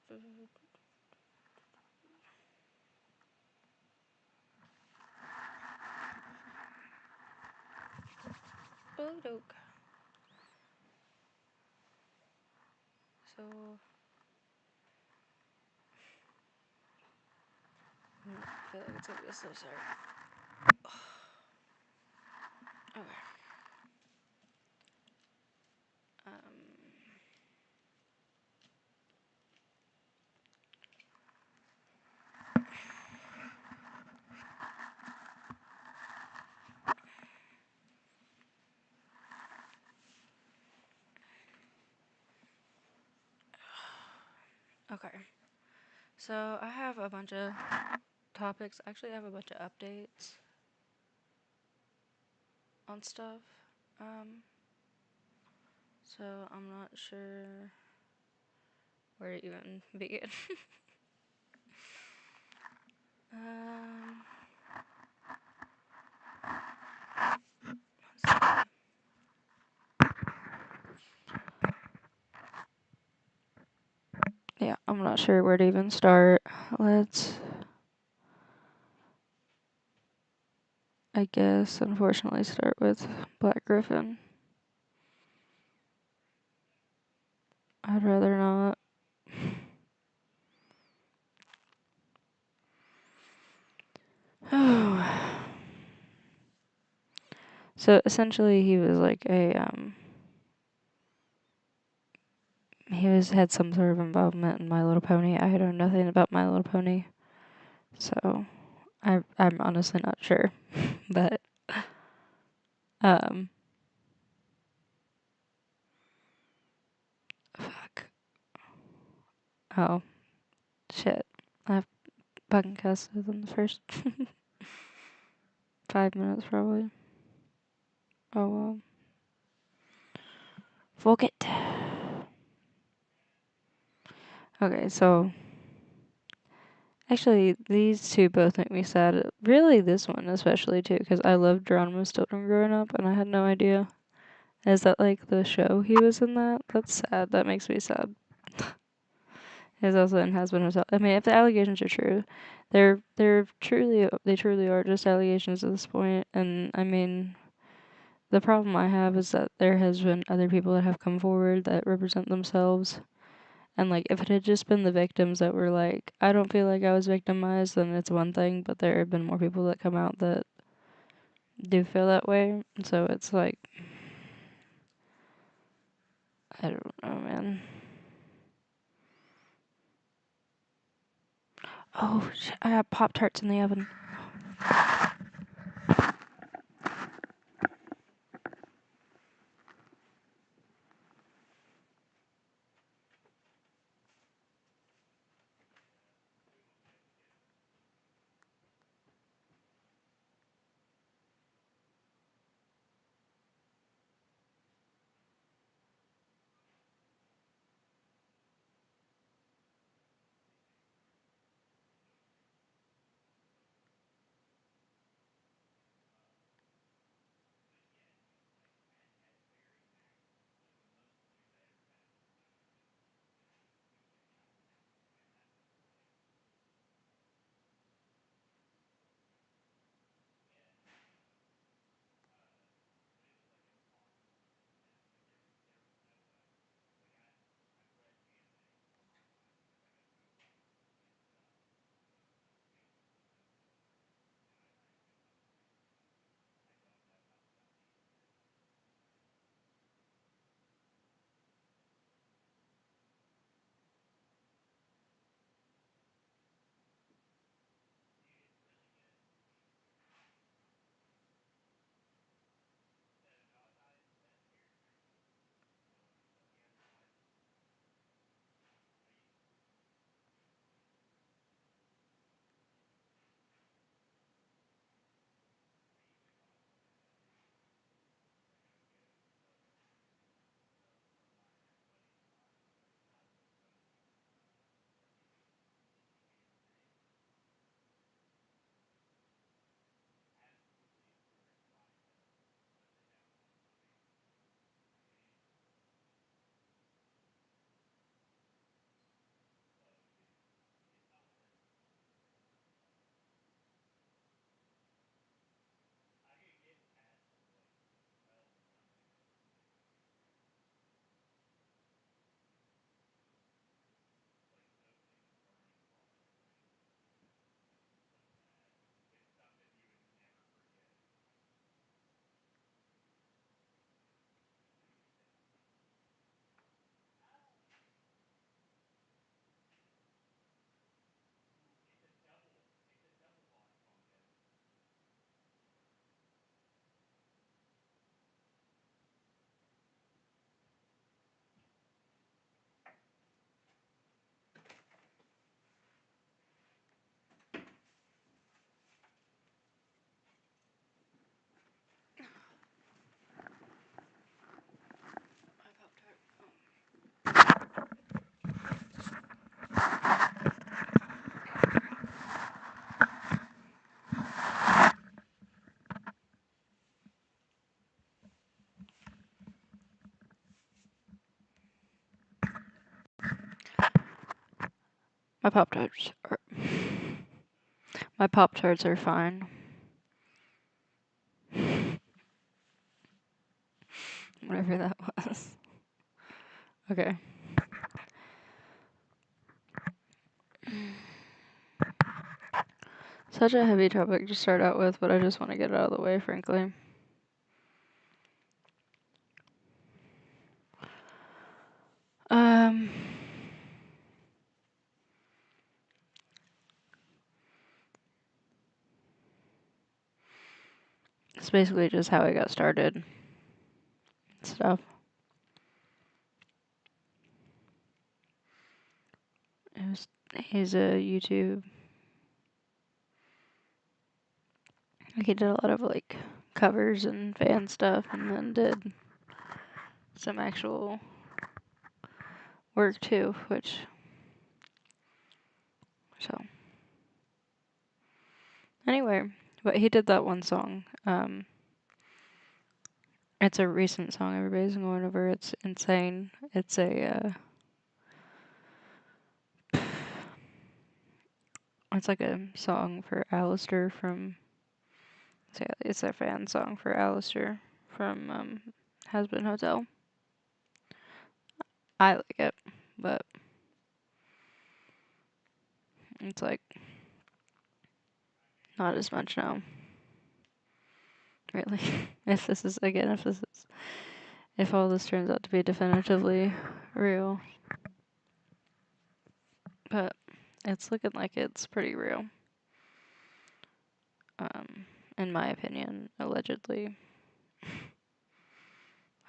Oh, doke. So, I feel like it's gonna be a slow start. Okay. Okay. So I have a bunch of topics. Actually, I have a bunch of updates on stuff. So I'm not sure where to even begin. um, let's see. Yeah, I'm not sure where to even start. Let's, I guess, unfortunately, start with Black Gryphon. I'd rather not. Oh. So essentially, he was like had some sort of involvement in My Little Pony. I know nothing about My Little Pony, so I'm honestly not sure. But um, fuck. Oh shit! I've fucking cussed within the first 5 minutes probably. Oh well. Fuck it. Okay, so actually, these two both make me sad. Really, this one especially too, because I loved Geronimo's Children growing up, and I had no idea. Is that like the show he was in that? That's sad. That makes me sad. He's also in Has Been Himself. I mean, if the allegations are true, they truly are just allegations at this point. And I mean, the problem I have is that there has been other people that have come forward that represent themselves. And like, if it had just been the victims that were like, I don't feel like I was victimized, then it's one thing. But there have been more people that come out that do feel that way. So it's like, I don't know, man. Oh, shit, I got Pop-Tarts in the oven. My Pop-Tarts are... My Pop-Tarts are fine. Whatever that was. Okay. Such a heavy topic to start out with, but I just want to get it out of the way, frankly. It's basically just how I got started. Stuff. He's a YouTube. Like he did a lot of like covers and fan stuff, and then did some actual work too, which so anyway, but he did that one song. It's a recent song everybody's going over. It's insane. It's it's like a song for Alistair from. It's a fan song for Alistair from Has-Been Hotel. I like it, but it's like not as much now. Really. If all this turns out to be definitively real. But it's looking like it's pretty real. In my opinion, allegedly.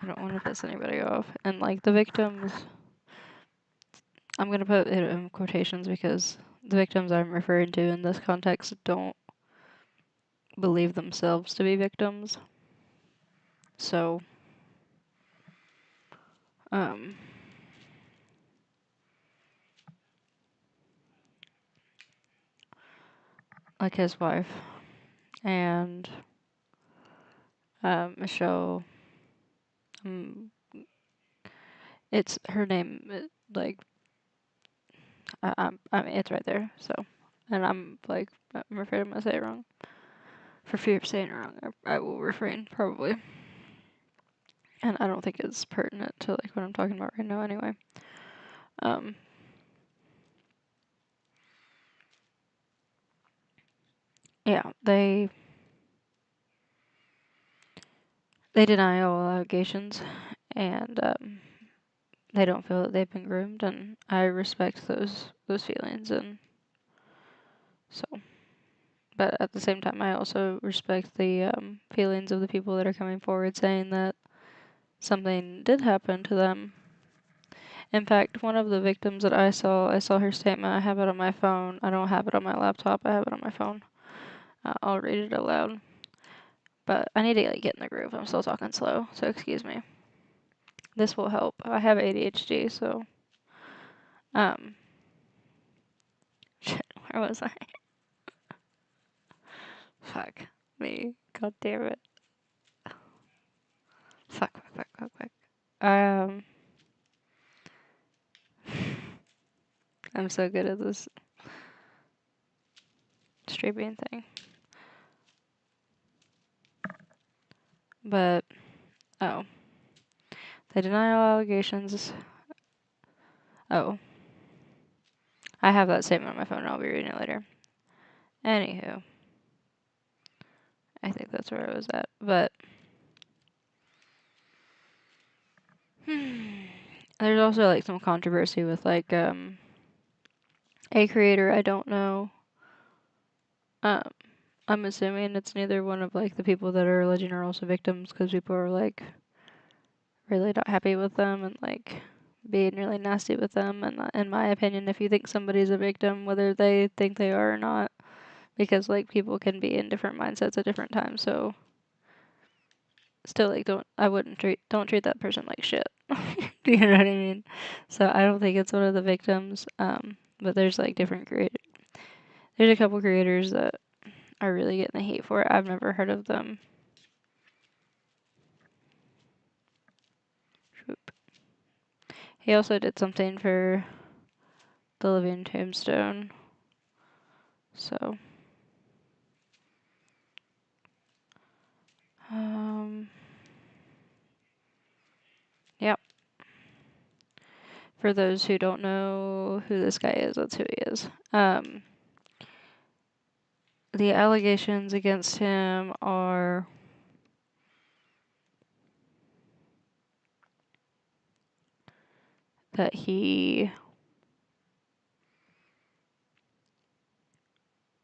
I don't want to piss anybody off. And like the victims, I'm going to put it in quotations because the victims I'm referring to in this context don't believe themselves to be victims. So, like his wife and Michelle, it's her name, like, I mean, it's right there, so, and I'm afraid I'm gonna say it wrong. For fear of saying it wrong, I will refrain, probably. And I don't think it's pertinent to, like, what I'm talking about right now anyway. Yeah, they deny all allegations, and, they don't feel that they've been groomed, and I respect those feelings, and so. But at the same time, I also respect the feelings of the people that are coming forward saying that something did happen to them. In fact, one of the victims that I saw her statement. I have it on my phone. I don't have it on my laptop. I have it on my phone. I'll read it aloud. But I need to like get in the groove. I'm still talking slow, so excuse me. This will help. I have ADHD, so shit, where was I? Fuck me. God damn it. Fuck. I'm so good at this streaming thing. But, oh. They deny all allegations. Oh. I have that statement on my phone. I'll be reading it later. Anywho. I think that's where I was at. But, there's also, like, some controversy with, like, a creator I don't know. I'm assuming it's neither one of, like, the people that are alleging are also victims, because people are, like, really not happy with them and, like, being really nasty with them. And in my opinion, if you think somebody's a victim, whether they think they are or not, because, like, people can be in different mindsets at different times, so still, like, don't treat that person like shit. Do you know what I mean? So I don't think it's one of the victims, but there's, like, different creators. There's a couple creators that are really getting the hate for it. I've never heard of them. He also did something for the living tombstone. So, yep. For those who don't know who this guy is, that's who he is. The allegations against him are that he...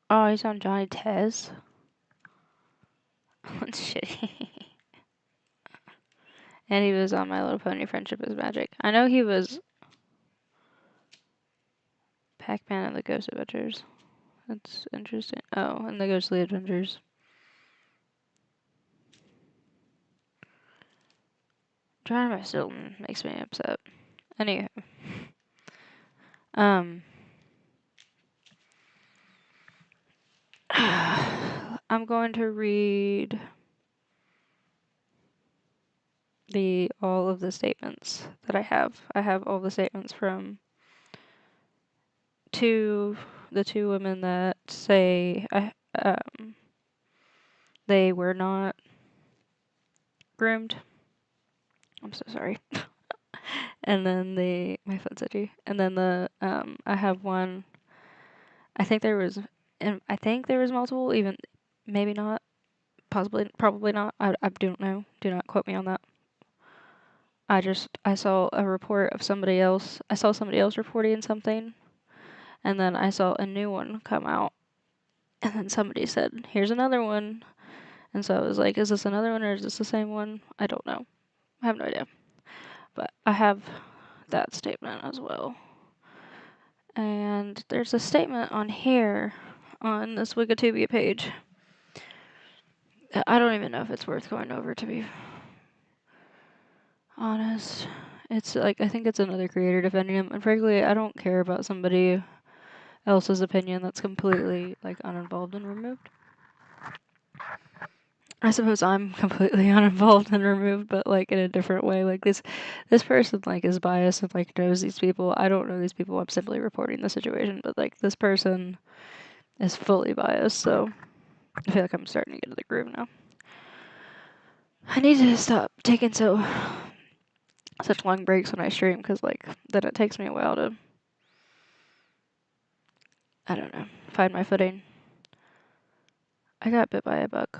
Oh, he's on Johnny Tez? That's shitty. And he was on My Little Pony Friendship is Magic. I know he was Pac-Man and the Ghost Adventures. That's interesting. Oh, and the Ghostly Adventures. Geronimo Stilton makes me upset. Anywho. I'm going to read all of the statements that I have. I have all the statements from the two women that say they were not groomed. I'm so sorry. And then my phone's itchy. And then I have one. I think there was multiple, even maybe not, possibly, probably not. I don't know. Do not quote me on that. I saw a report of somebody else. I saw somebody else reporting something, and then I saw a new one come out, and then somebody said, "Here's another one," and so I was like, "Is this another one or is this the same one?" I don't know. I have no idea. But I have that statement as well. And there's a statement on here on this Wikipedia page. I don't even know if it's worth going over, to be honest. It's like, I think it's another creator defending him. And frankly, I don't care about somebody else's opinion that's completely, like, uninvolved and removed. I suppose I'm completely uninvolved and removed, but, like, in a different way. Like, this person, like, is biased and, like, knows these people. I don't know these people. I'm simply reporting the situation. But, like, this person is fully biased, so I feel like I'm starting to get into the groove now. I need to stop taking such long breaks when I stream, because, like, then it takes me a while to, I don't know, find my footing. I got bit by a bug.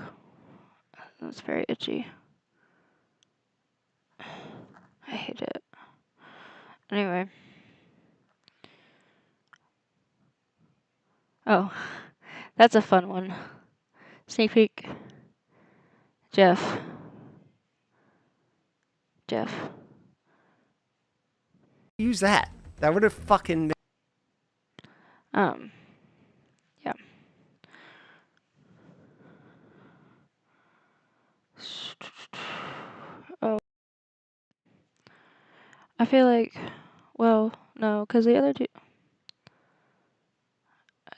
It's very itchy. I hate it. Anyway. Oh, that's a fun one. Sneak peek. Jeff. Use that. That would have fucking... Yeah. Oh. I feel like, well, no, because the other two...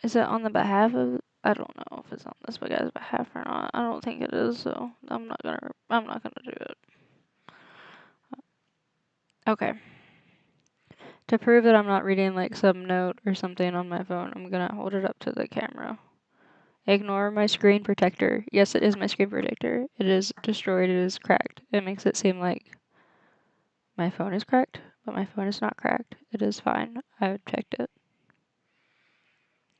Is it on the behalf of... I don't know if it's on this guy's behalf or not. I don't think it is, so I'm not gonna do it. Okay. To prove that I'm not reading, like, some note or something on my phone, I'm gonna hold it up to the camera. Ignore my screen protector. Yes, it is my screen protector. It is destroyed. It is cracked. It makes it seem like my phone is cracked, but my phone is not cracked. It is fine. I checked it.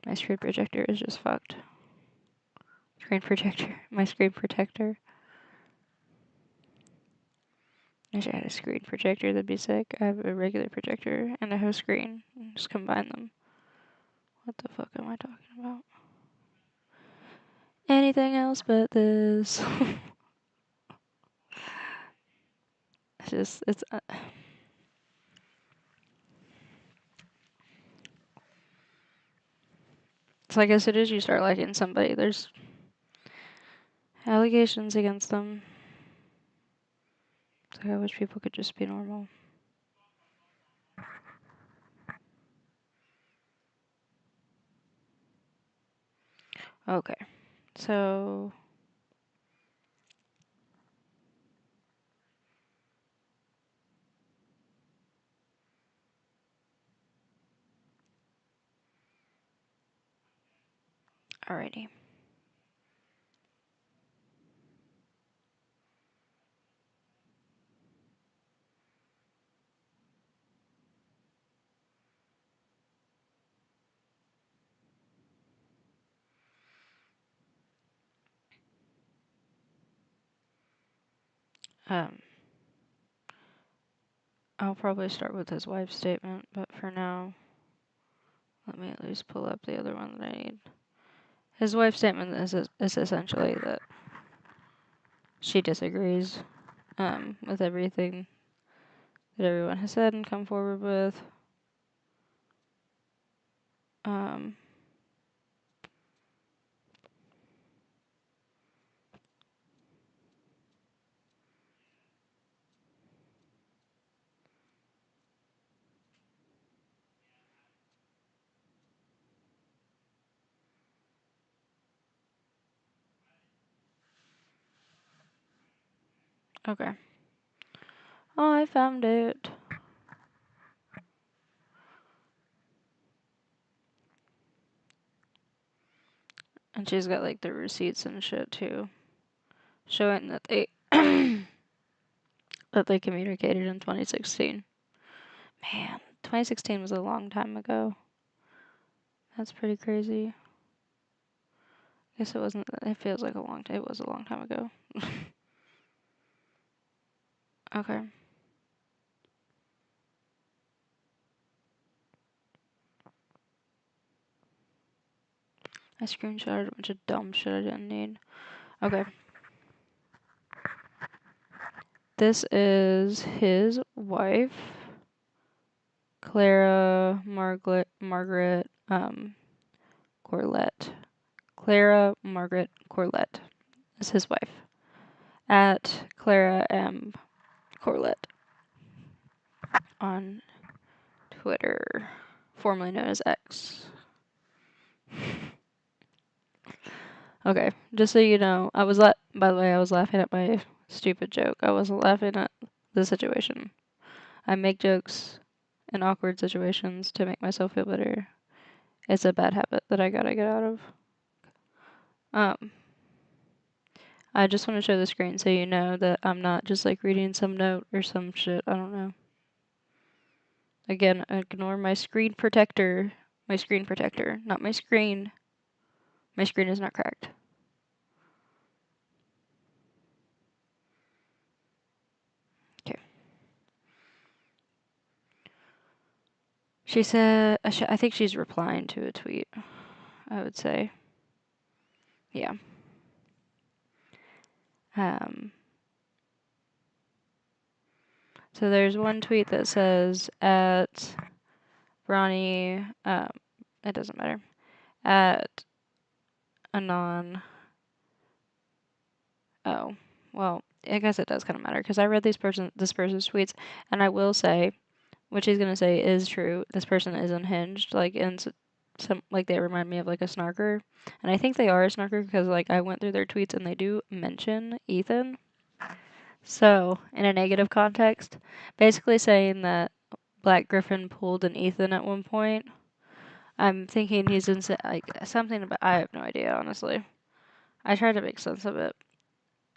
My screen protector is just fucked. My screen protector. I wish I had a screen projector, that'd be sick. I have a regular projector and a host screen. Just combine them. What the fuck am I talking about? Anything else but this. It's like as soon as you start liking somebody, there's allegations against them. It's like I wish people could just be normal. Okay, so Alrighty. I'll probably start with his wife's statement, but for now, let me at least pull up the other one that I need. His wife's statement is essentially that she disagrees with everything that everyone has said and come forward with. Okay. Oh, I found it. And she's got like the receipts and shit too, showing that they that they communicated in 2016. Man, 2016 was a long time ago. That's pretty crazy. I guess it wasn't. It feels like a long time. It was a long time ago. Okay. I screenshotted a bunch of dumb shit I didn't need. Okay. This is his wife, Clara Margaret Corlett. Clara Margaret Corlett is his wife. At Clara M. Corlett on Twitter, formerly known as X. Okay, just so you know, by the way, I was laughing at my stupid joke. I wasn't laughing at the situation. I make jokes in awkward situations to make myself feel better. It's a bad habit that I gotta get out of. I just want to show the screen so you know that I'm not just like reading some note or some shit. I don't know. Again, ignore my screen protector. My screen protector, not my screen. My screen is not cracked. Okay. She said, I think she's replying to a tweet, I would say. Yeah. So there's one tweet that says, at Ronnie, it doesn't matter, at Anon. Oh, well, I guess it does kind of matter because I read this person's tweets, and I will say, what she's gonna say is true. This person is unhinged, like in some, like they remind me of like a snarker, and I think they are a snarker because like I went through their tweets and they do mention Ethan. So in a negative context, basically saying that Black Gryphon pulled an Ethan at one point. I'm thinking he's in like something about. I have no idea, honestly. I tried to make sense of it.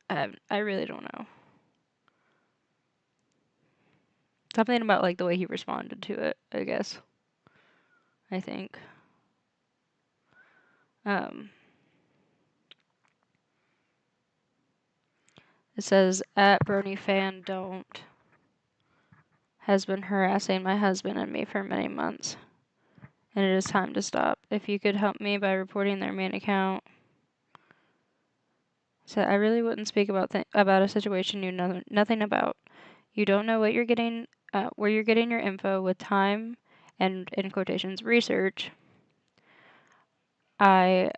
I really don't know. Something about like the way he responded to it, I guess. I think. It says at Brony fan don't has been harassing my husband and me for many months, and it is time to stop. If you could help me by reporting their main account. So I really wouldn't speak about a situation you know nothing about. You don't know what you're getting, where you're getting your info with time and, in quotations, research. I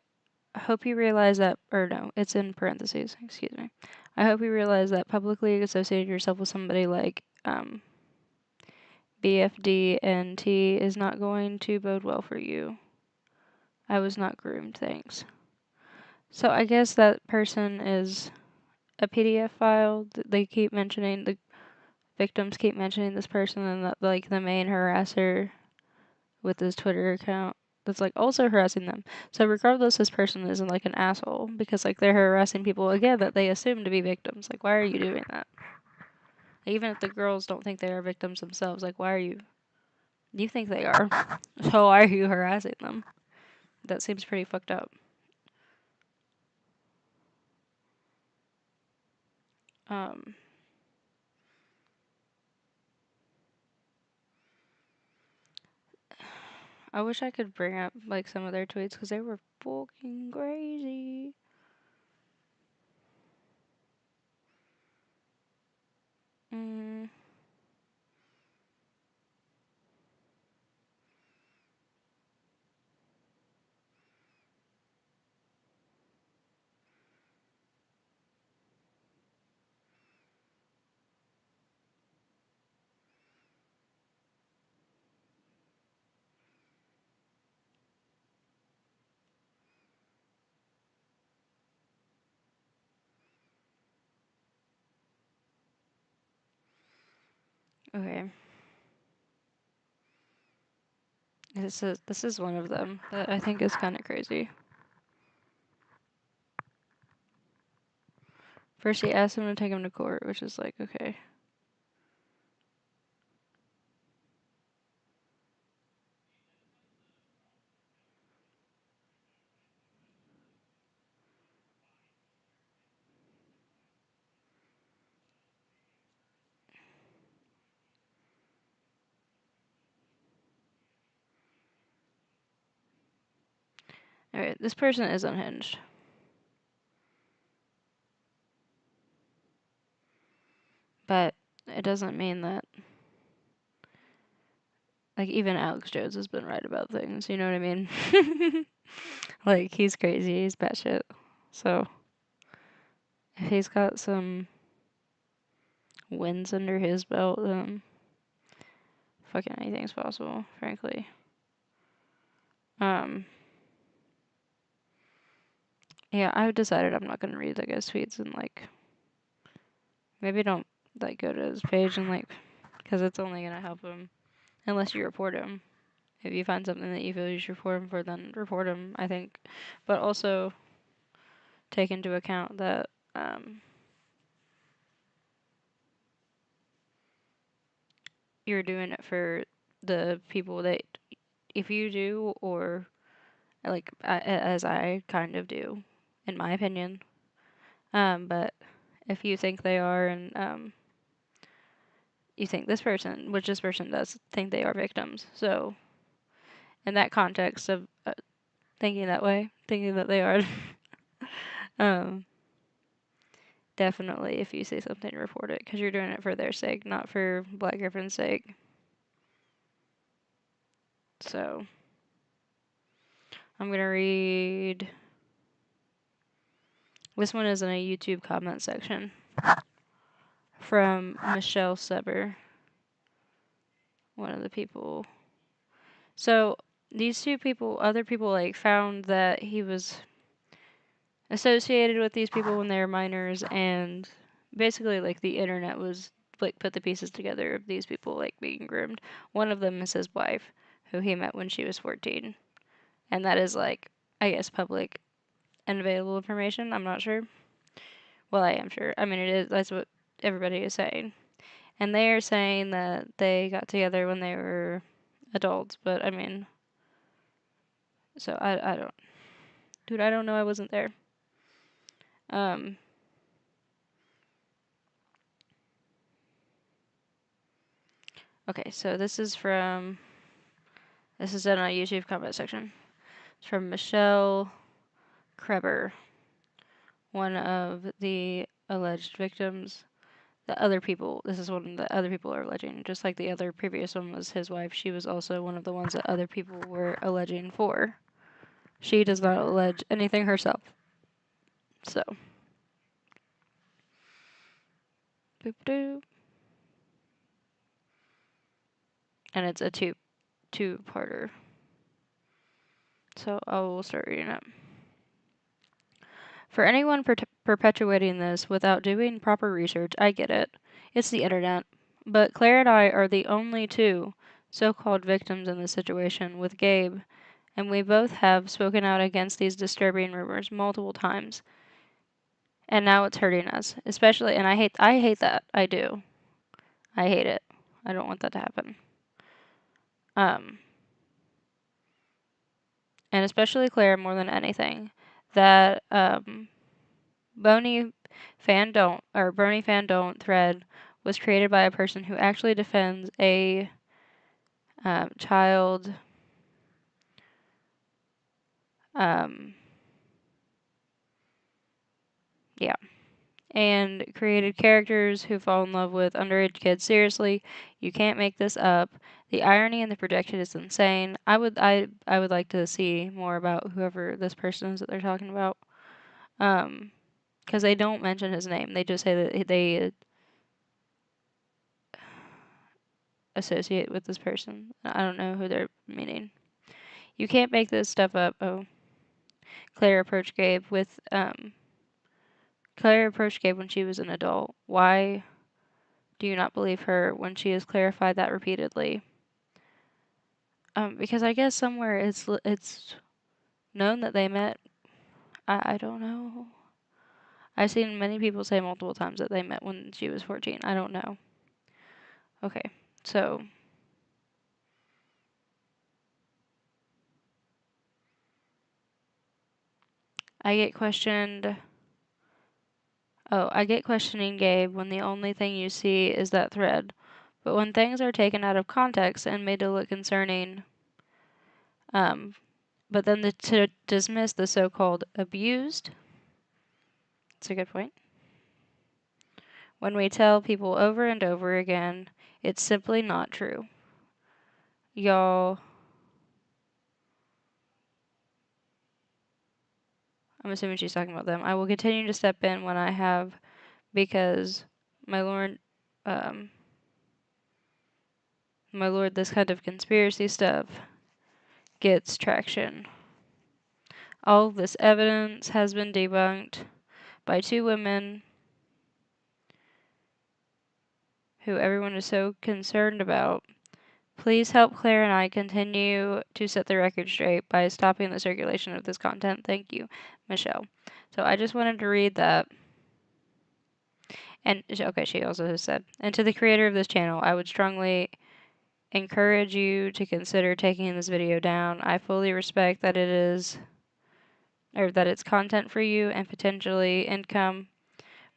hope you realize that, or no, it's in parentheses, excuse me. I hope you realize that publicly associating yourself with somebody like BFD&T is not going to bode well for you. I was not groomed, thanks. So I guess that person is a PDF file. They keep mentioning, the victims keep mentioning this person, and that like the main harasser with his Twitter account that's like also harassing them. So regardless, this person isn't like an asshole because like they're harassing people again that they assume to be victims. Like, why are you doing that? Even if the girls don't think they are victims themselves, like, why are you? You think they are, so why are you harassing them? That seems pretty fucked up. Um, I wish I could bring up like some of their tweets because they were fucking crazy. Mm, okay, this is one of them that I think is kind of crazy. First, he asked him to take him to court, which is like, okay. Alright, this person is unhinged. But it doesn't mean that, like, even Alex Jones has been right about things, you know what I mean? Like, he's crazy, he's batshit. So, if he's got some wins under his belt, then fucking anything's possible, frankly. Um, yeah, I've decided I'm not gonna read the guy's tweets and, like, maybe don't, like, go to his page and, like, because it's only gonna help him unless you report him. If you find something that you feel you should report him for, then report him, I think. But also take into account that you're doing it for the people that, if you do, or like as I kind of do, in my opinion. But if you think they are, and you think this person, which this person does think they are victims, so in that context of thinking that way, thinking that they are, um, definitely if you say something, report it because you're doing it for their sake, not for Black Gryphon's sake. So I'm gonna read. This one is in a YouTube comment section from Michelle Seber, one of the people. So these two people, other people, like found that he was associated with these people when they were minors, and basically like the internet was like put the pieces together of these people like being groomed. One of them is his wife, who he met when she was 14, and that is like, I guess, public and available information. I'm not sure. Well, I am sure. I mean, it is. That's what everybody is saying. And they are saying that they got together when they were adults, but I mean, so I don't, dude, I don't know. I wasn't there. Um, okay, so this is in a YouTube comment section. It's from Michelle Kreber, one of the alleged victims. The other people, this is one the other people are alleging, just like the other previous one was his wife. She was also one of the ones that other people were alleging for. She does not allege anything herself. So, boop doo. And it's a two-parter. So I will start reading it. For anyone perpetuating this without doing proper research, I get it. It's the internet. But Claire and I are the only two so-called victims in this situation, with Gabe and we both have spoken out against these disturbing rumors multiple times. And now it's hurting us, especially, and I hate that. I do. I hate it. I don't want that to happen. Um, and especially Claire more than anything. That Bernie fan don't thread was created by a person who actually defends a child yeah, and created characters who fall in love with underage kids. Seriously, you can't make this up. The irony and the projection is insane. I would like to see more about whoever this person is that they're talking about. Because they don't mention his name. They just say that they associate with this person. I don't know who they're meaning. You can't make this stuff up. Oh, Claire approached Gabe with Claire approached Gabe when she was an adult. Why do you not believe her when she has clarified that repeatedly? Because I guess somewhere it's known that they met. I don't know. I've seen many people say multiple times that they met when she was 14. I don't know. Okay, so I get questioned. Oh, I get questioning Gabe when the only thing you see is that thread. But when things are taken out of context and made to look concerning, but then to dismiss the so-called abused, that's a good point. When we tell people over and over again, it's simply not true. Y'all, I'm assuming she's talking about them. I will continue to step in when I have, because my lord, um, my lord, this kind of conspiracy stuff gets traction. All of this evidence has been debunked by two women who everyone is so concerned about. Please help Claire and I continue to set the record straight by stopping the circulation of this content. Thank you, Michelle. So I just wanted to read that. And okay, she also has said, and to the creator of this channel, I would strongly encourage you to consider taking this video down. I fully respect that it is, or that it's content for you and potentially income,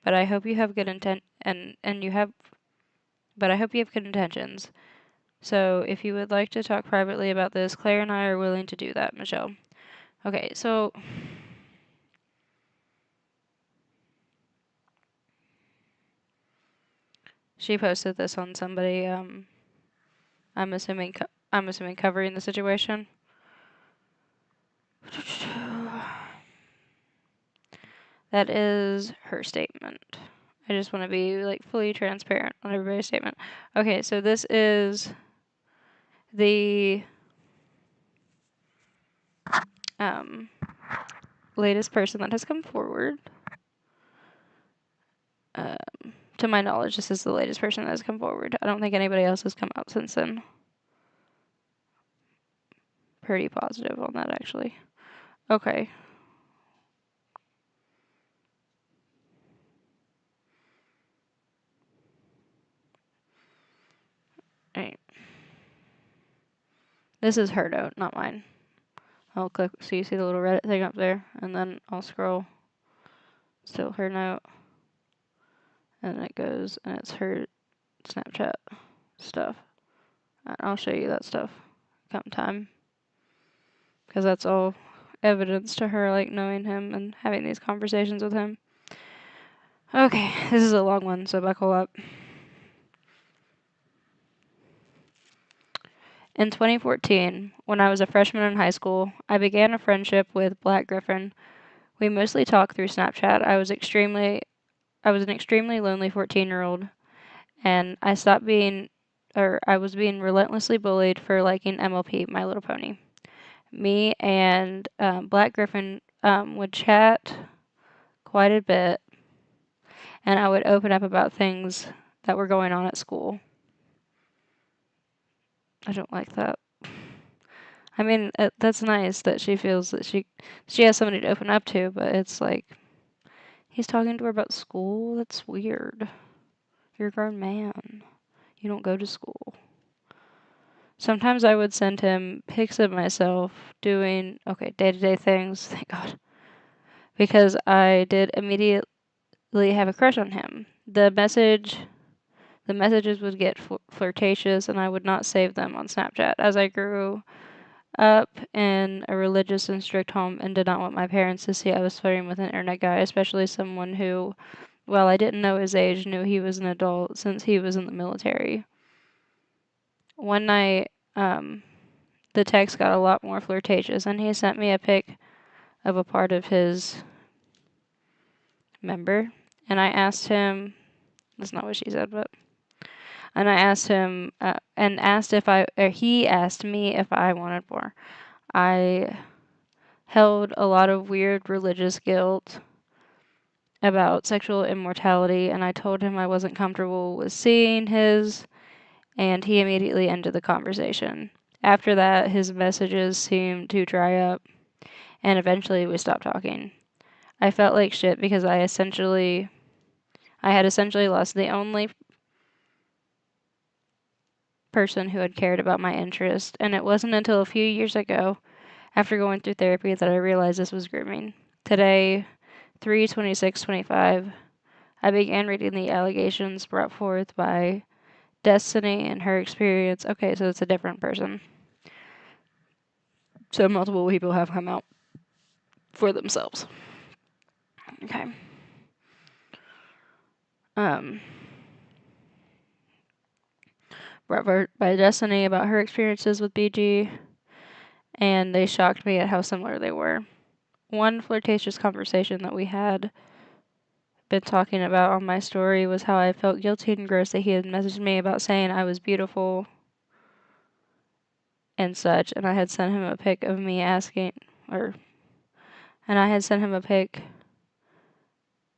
but I hope you have good intent and you have, but I hope you have good intentions. So if you would like to talk privately about this, Claire and I are willing to do that, Michelle. Okay, so she posted this on somebody. I'm assuming covering the situation. That is her statement. I just want to be like fully transparent on everybody's statement. Okay, so this is the latest person that has come forward. To my knowledge, this is the latest person that has come forward. I don't think anybody else has come out since then. Pretty positive on that, actually. Okay. Alright. This is her note, not mine. I'll click, so you see the little Reddit thing up there, and then I'll scroll. Still her note. And it goes, and it's her Snapchat stuff. And I'll show you that stuff come time. Because that's all evidence to her, like, knowing him and having these conversations with him. Okay, this is a long one, so buckle up. In 2014, when I was a freshman in high school, I began a friendship with Black Gryphon. We mostly talked through Snapchat. I was an extremely lonely 14-year-old, and I was being relentlessly bullied for liking MLP, My Little Pony. Me and Black Gryphon would chat quite a bit, and I would open up about things that were going on at school. I don't like that. I mean, that's nice that she feels that she has somebody to open up to, but it's like he's talking to her about school. That's weird. You're a grown man. You don't go to school. Sometimes I would send him pics of myself doing, okay, day-to-day things, thank God, because I did immediately have a crush on him. The messages would get flirtatious, and I would not save them on Snapchat. As I grew up in a religious and strict home and did not want my parents to see I was flirting with an internet guy, especially someone who, while I didn't know his age, knew he was an adult since he was in the military. One night, the text got a lot more flirtatious, and he sent me a pic of a part of his member, and I asked him, that's not what she said, but, and I asked him, and asked if or he asked me if I wanted more. I held a lot of weird religious guilt about sexual immortality, and I told him I wasn't comfortable with seeing his, and he immediately ended the conversation. After that, his messages seemed to dry up, and eventually we stopped talking. I felt like shit because I had essentially lost the only person who had cared about my interest, and it wasn't until a few years ago, after going through therapy, that I realized this was grooming. Today, 3/26/25, I began reading the allegations brought forth by Destiny and her experience. Okay, so it's a different person. So multiple people have come out for themselves. Okay. Brought forth by Destiny about her experiences with BG, and they shocked me at how similar they were. One flirtatious conversation that we had been talking about on my story was how I felt guilty and gross that he had messaged me about saying I was beautiful and such, and I had sent him a pic of me asking, and I had sent him a pic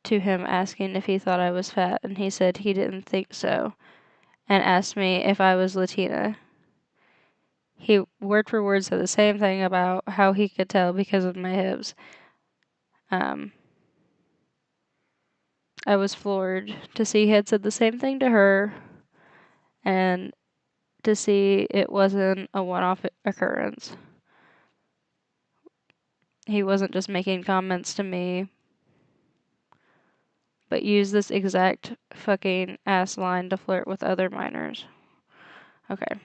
to him asking if he thought I was fat, and he said he didn't think so, and asked me if I was Latina. He word for word said the same thing about how he could tell because of my hips. I was floored to see he had said the same thing to her, and to see it wasn't a one-off occurrence. He wasn't just making comments to me, but used this exact fucking ass line to flirt with other minors. Okay.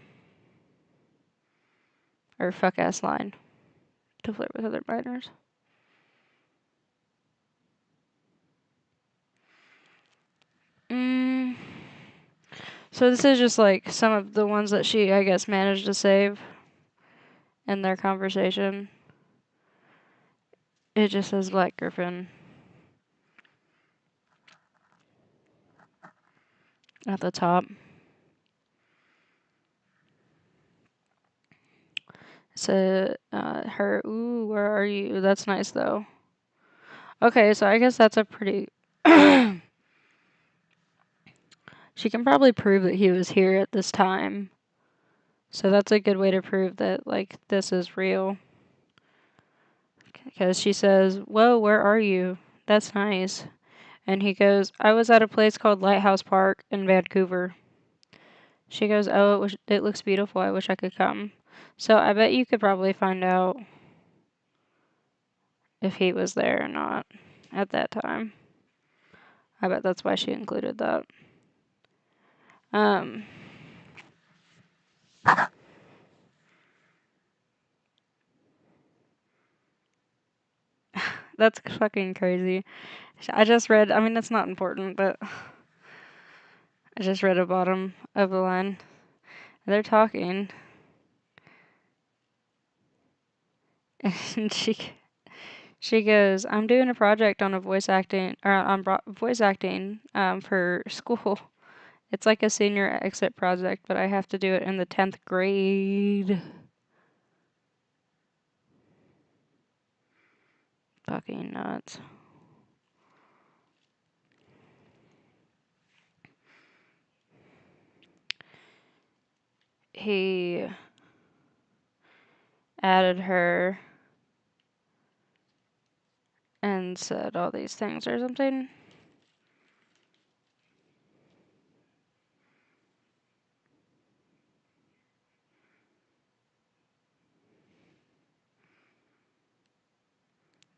Or fuck ass line to flirt with other minors. So this is just like some of the ones that she, I guess, managed to save in their conversation. It just says Black Gryphon at the top. So, her, ooh, where are you? That's nice though. Okay, so I guess that's a pretty. She can probably prove that he was here at this time. So that's a good way to prove that, like, this is real. Because she says, whoa, where are you? That's nice. And he goes, I was at a place called Lighthouse Park in Vancouver. She goes, oh, it looks beautiful. I wish I could come. So I bet you could probably find out if he was there or not at that time. I bet that's why she included that. That's fucking crazy. I just read, I mean, that's not important, but I just read a bottom of the line. They're talking. And she goes, I'm doing a project on voice acting for school. It's like a senior exit project, but I have to do it in the 10th grade. Fucking nuts. He added her and said all these things or something.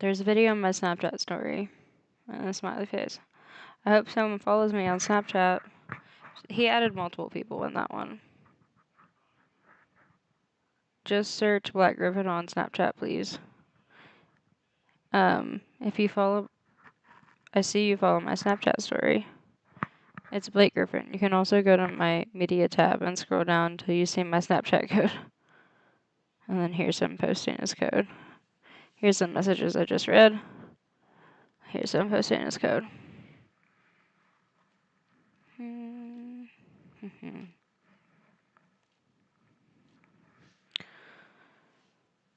There's a video on my Snapchat story and a smiley face. I hope someone follows me on Snapchat. He added multiple people in that one. Just search Black Gryphon on Snapchat, please. If you follow, I see you follow my Snapchat story. It's Blake Griff0n. You can also go to my media tab and scroll down until you see my Snapchat code. And then here's him posting his code. Here's some messages I just read. Here's him posting his code.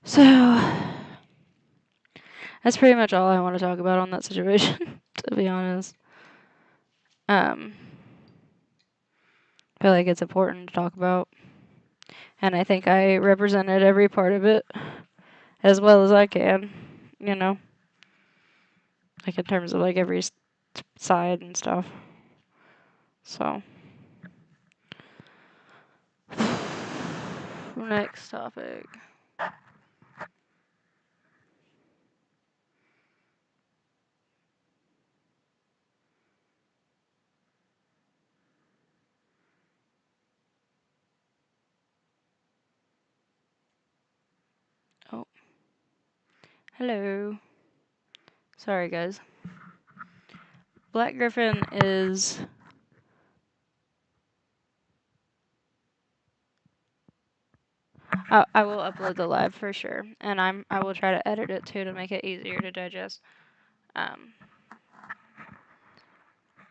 So, that's pretty much all I want to talk about on that situation, to be honest. I feel like it's important to talk about. And I think I represented every part of it as well as I can, you know? Like in terms of like every side and stuff. So. Next topic. Oh. Hello. Sorry, guys. Black Gryphon is... I will upload the live for sure. And I will try to edit it too to make it easier to digest.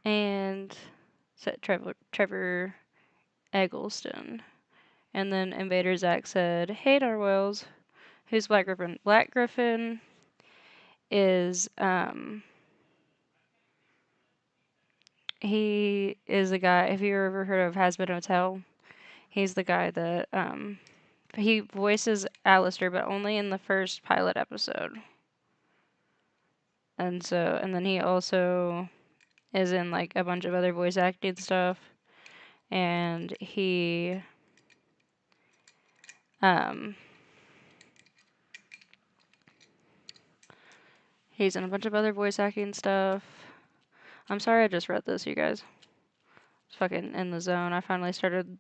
And so Trevor Eggleston. And then Invader Zach said, "Hey Narwhals, who's Black Gryphon?" Black Gryphon is he is a guy. Have you ever heard of Has Been Hotel? He's the guy that he voices Alistair, but only in the first pilot episode. And then he also is in like a bunch of other voice acting stuff. And he's in a bunch of other voice acting stuff. I'm sorry I just read this, you guys. It's fucking in the zone. I finally started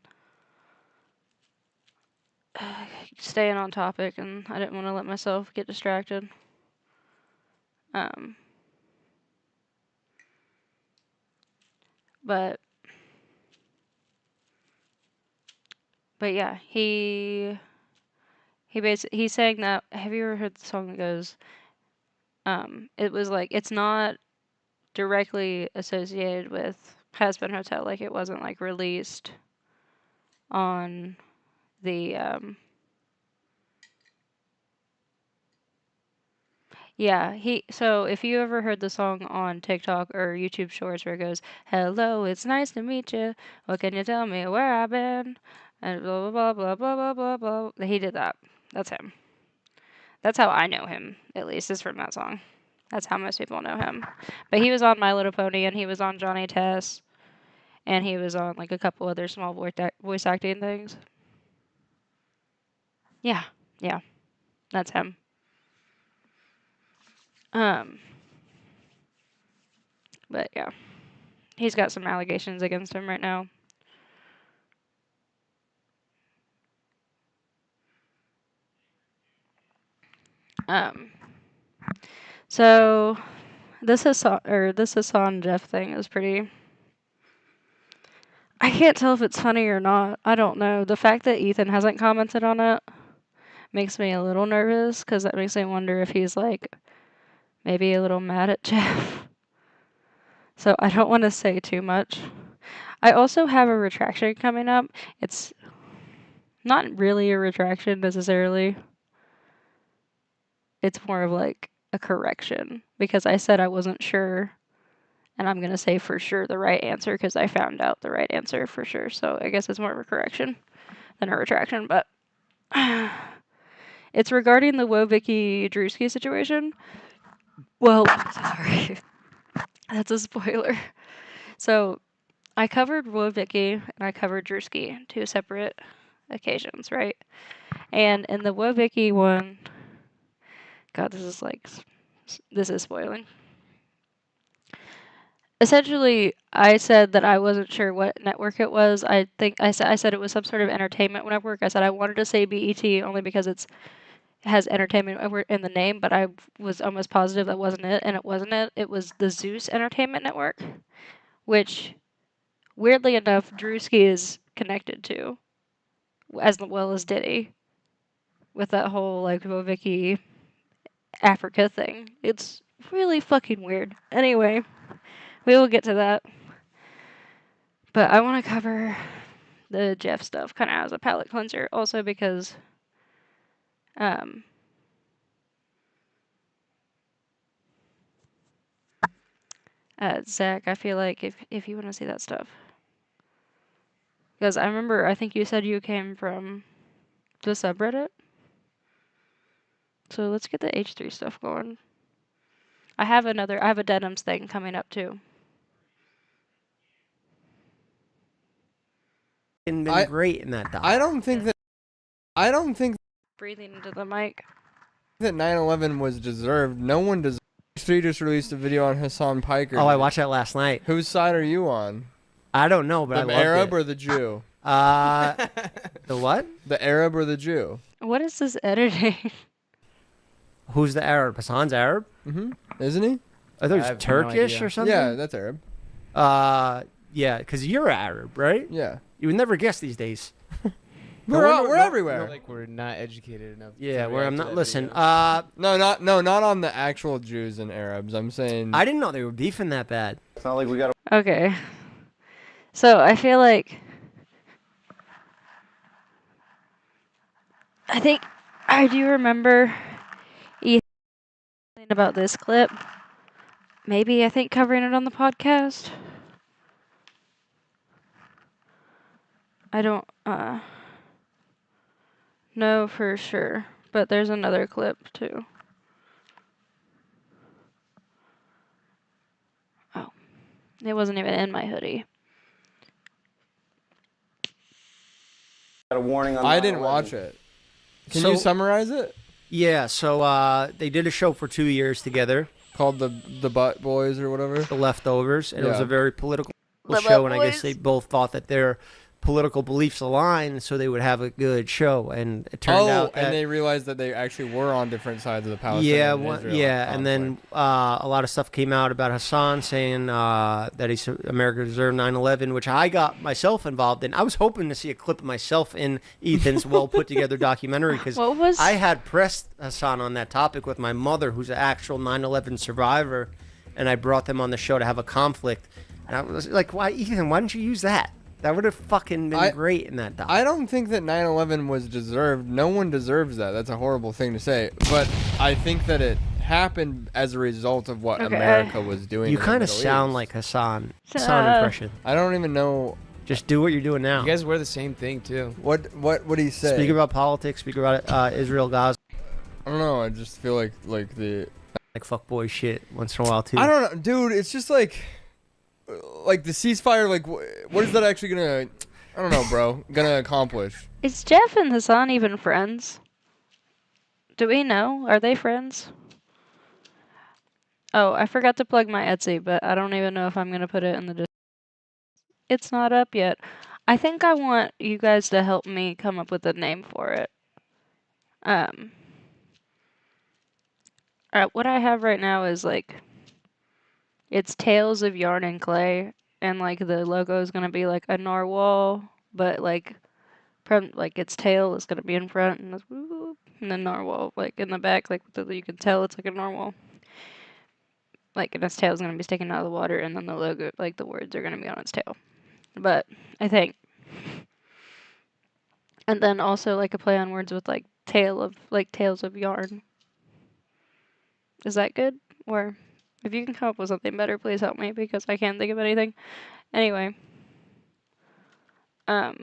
staying on topic, and I didn't want to let myself get distracted. But yeah, he's saying that. Have you ever heard the song that goes? It was like it's not directly associated with Has Been Hotel. Like it wasn't like released on the Yeah, so if you ever heard the song on TikTok or YouTube Shorts where it goes, "Hello, it's nice to meet you. What can you tell me where I've been?" And blah blah blah blah blah blah blah blah. He did that. That's him. That's how I know him, at least, is from that song. That's how most people know him. But he was on My Little Pony, and he was on Johnny Test, and he was on like a couple other small voice acting things. Yeah, that's him. But yeah, he's got some allegations against him right now. So this Hasan Jeff thing is pretty. I can't tell if it's funny or not. I don't know. The fact that Ethan hasn't commented on it makes me a little nervous because that makes me wonder if he's like maybe a little mad at Jeff. So I don't want to say too much. I also have a retraction coming up. It's not really a retraction necessarily. It's more of like a correction because I said I wasn't sure, and I'm going to say for sure the right answer because I found out the right answer for sure. So I guess it's more of a correction than a retraction, but It's regarding the Wittek Drewski situation. Well, sorry. That's a spoiler. So, I covered Wittek and I covered Drewski, 2 separate occasions, right? And in the Wittek one, God, this is spoiling. Essentially, I said that I wasn't sure what network it was. I think I said it was some sort of entertainment network. I said I wanted to say BET only because it has entertainment in the name, but I was almost positive that wasn't it, and it wasn't it. It was the Zeus Entertainment Network, which, weirdly enough, Drewski is connected to, as well as Diddy, with that whole like Wittek Africa thing. It's really fucking weird. Anyway, we will get to that. But I want to cover the Jeff stuff kind of as a palate cleanser, also because Zach, I feel like if you want to see that stuff, because I think you said you came from the subreddit, so let's get the H3 stuff going. I have a Denims thing coming up too. Been great in that doc. I don't think Breathing into the mic. that 9/11 was deserved. No one deserved. H3 just released a video on Hasan Piker. Oh, I watched that last night. Whose side are you on? I don't know, but I loved The Arab it. or the Jew? The what? The Arab or the Jew? What is this editing? Who's the Arab? Hasan's Arab? Isn't he? I thought he was Turkish or something. Yeah, that's Arab. Yeah, because you're Arab, right? Yeah. You would never guess these days. We're everywhere. Like we're not educated enough. Yeah, where I'm not. Listen, No, not on the actual Jews and Arabs. I'm saying. I didn't know they were beefing that bad. It's not like we got. Okay. So I feel like I think I do remember Ethan about this clip. Maybe I think covering it on the podcast. I don't know for sure, but there's another clip too. Oh, it wasn't even in my hoodie. Got a warning on. I didn't watch it. Can you summarize it? Yeah, so they did a show for 2 years together Called the Butt Boys or whatever. The Leftovers, and it was Yeah. a very political The show, Butt and I guess they Boys. both thought that their political beliefs aligned, so they would have a good show, and it turned out that... and they realized that they actually were on different sides of the Palestinian and Israel and then a lot of stuff came out about Hasan saying that America deserved 9/11, which I got myself involved in. I was hoping to see a clip of myself in Ethan's well put together documentary, because I had pressed Hasan on that topic with my mother, who's an actual 9/11 survivor, and I brought them on the show to have a conflict, and I was like, "Why, Ethan? Why didn't you use that? That would have fucking been great in that doc." I don't think that 9/11 was deserved. No one deserves that. That's a horrible thing to say. But I think that it happened as a result of what America was doing. You kind of sound like Hasan. Hasan impression. I don't even know. Just do what you're doing now. You guys wear the same thing too. What do you say? Speak about politics. Speak about Israel, Gaza. I don't know. I just feel like the fuckboy shit once in a while too. I don't know, dude. It's just like the ceasefire. Like, what is that actually gonna? I don't know, bro. Gonna accomplish? Is Jeff and Hasan even friends? Do we know? Are they friends? Oh, I forgot to plug my Etsy, but I don't even know if I'm gonna put it in the description. It's not up yet. I think I want you guys to help me come up with a name for it. What I have right now is it's Tales of Yarn and Clay, and the logo is gonna be like a narwhal, but its tail is gonna be in front, and then narwhal in the back, you can tell it's like a narwhal. And its tail is gonna be sticking out of the water, and then the logo, the words are gonna be on its tail. But I think, and then also a play on words with Tales of Yarn. Is that good? Or if you can come up with something better, please help me, because I can't think of anything. Anyway. Forgot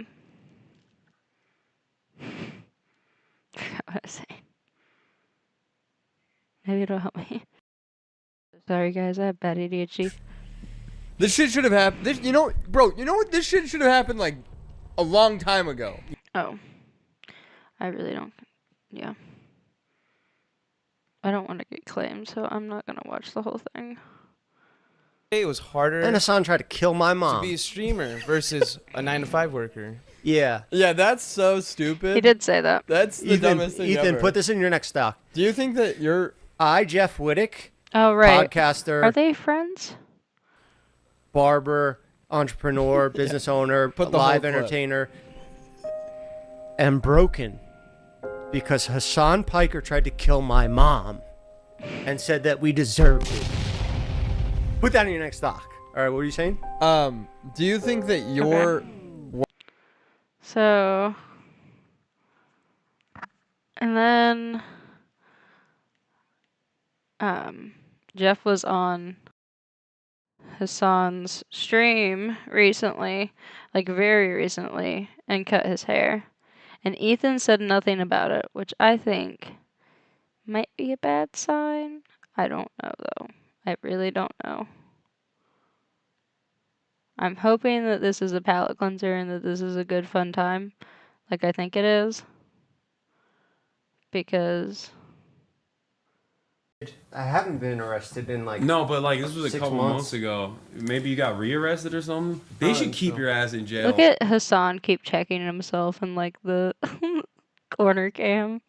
what I was saying. Maybe it'll help me. Sorry, guys. I have bad ADHD. This shit should have happened. This, bro. You know what? This shit should have happened like a long time ago. Oh. I really don't. Yeah. I don't want to get claimed, so I'm not gonna watch the whole thing. It was harder And Hasan tried to kill my to mom. be a streamer versus a 9-to-5 worker. Yeah. Yeah, that's so stupid. He did say that. That's the dumbest thing Ethan, ever. put this in your next stock. Do you think that you're? Jeff Wittek, Oh, right. podcaster, Are they friends? barber, entrepreneur, business owner, Put the live whole clip. entertainer, am broken because Hasan Piker tried to kill my mom and said that we deserved it. Put that in your next stock. All right, what were you saying? Do you think that you're? So. And then. Jeff was on Hasan's stream recently, like very recently, and cut his hair. And Ethan said nothing about it, which I think might be a bad sign. I don't know, though. I really don't know. I'm hoping that this is a palate cleanser and that this is a good, fun time, like I think it is. Because... I haven't been arrested in like No, but like this was a 6 couple months. months ago. Maybe you got rearrested or something. They should keep your ass in jail. Look at Hasan keep checking himself in like the corner cam.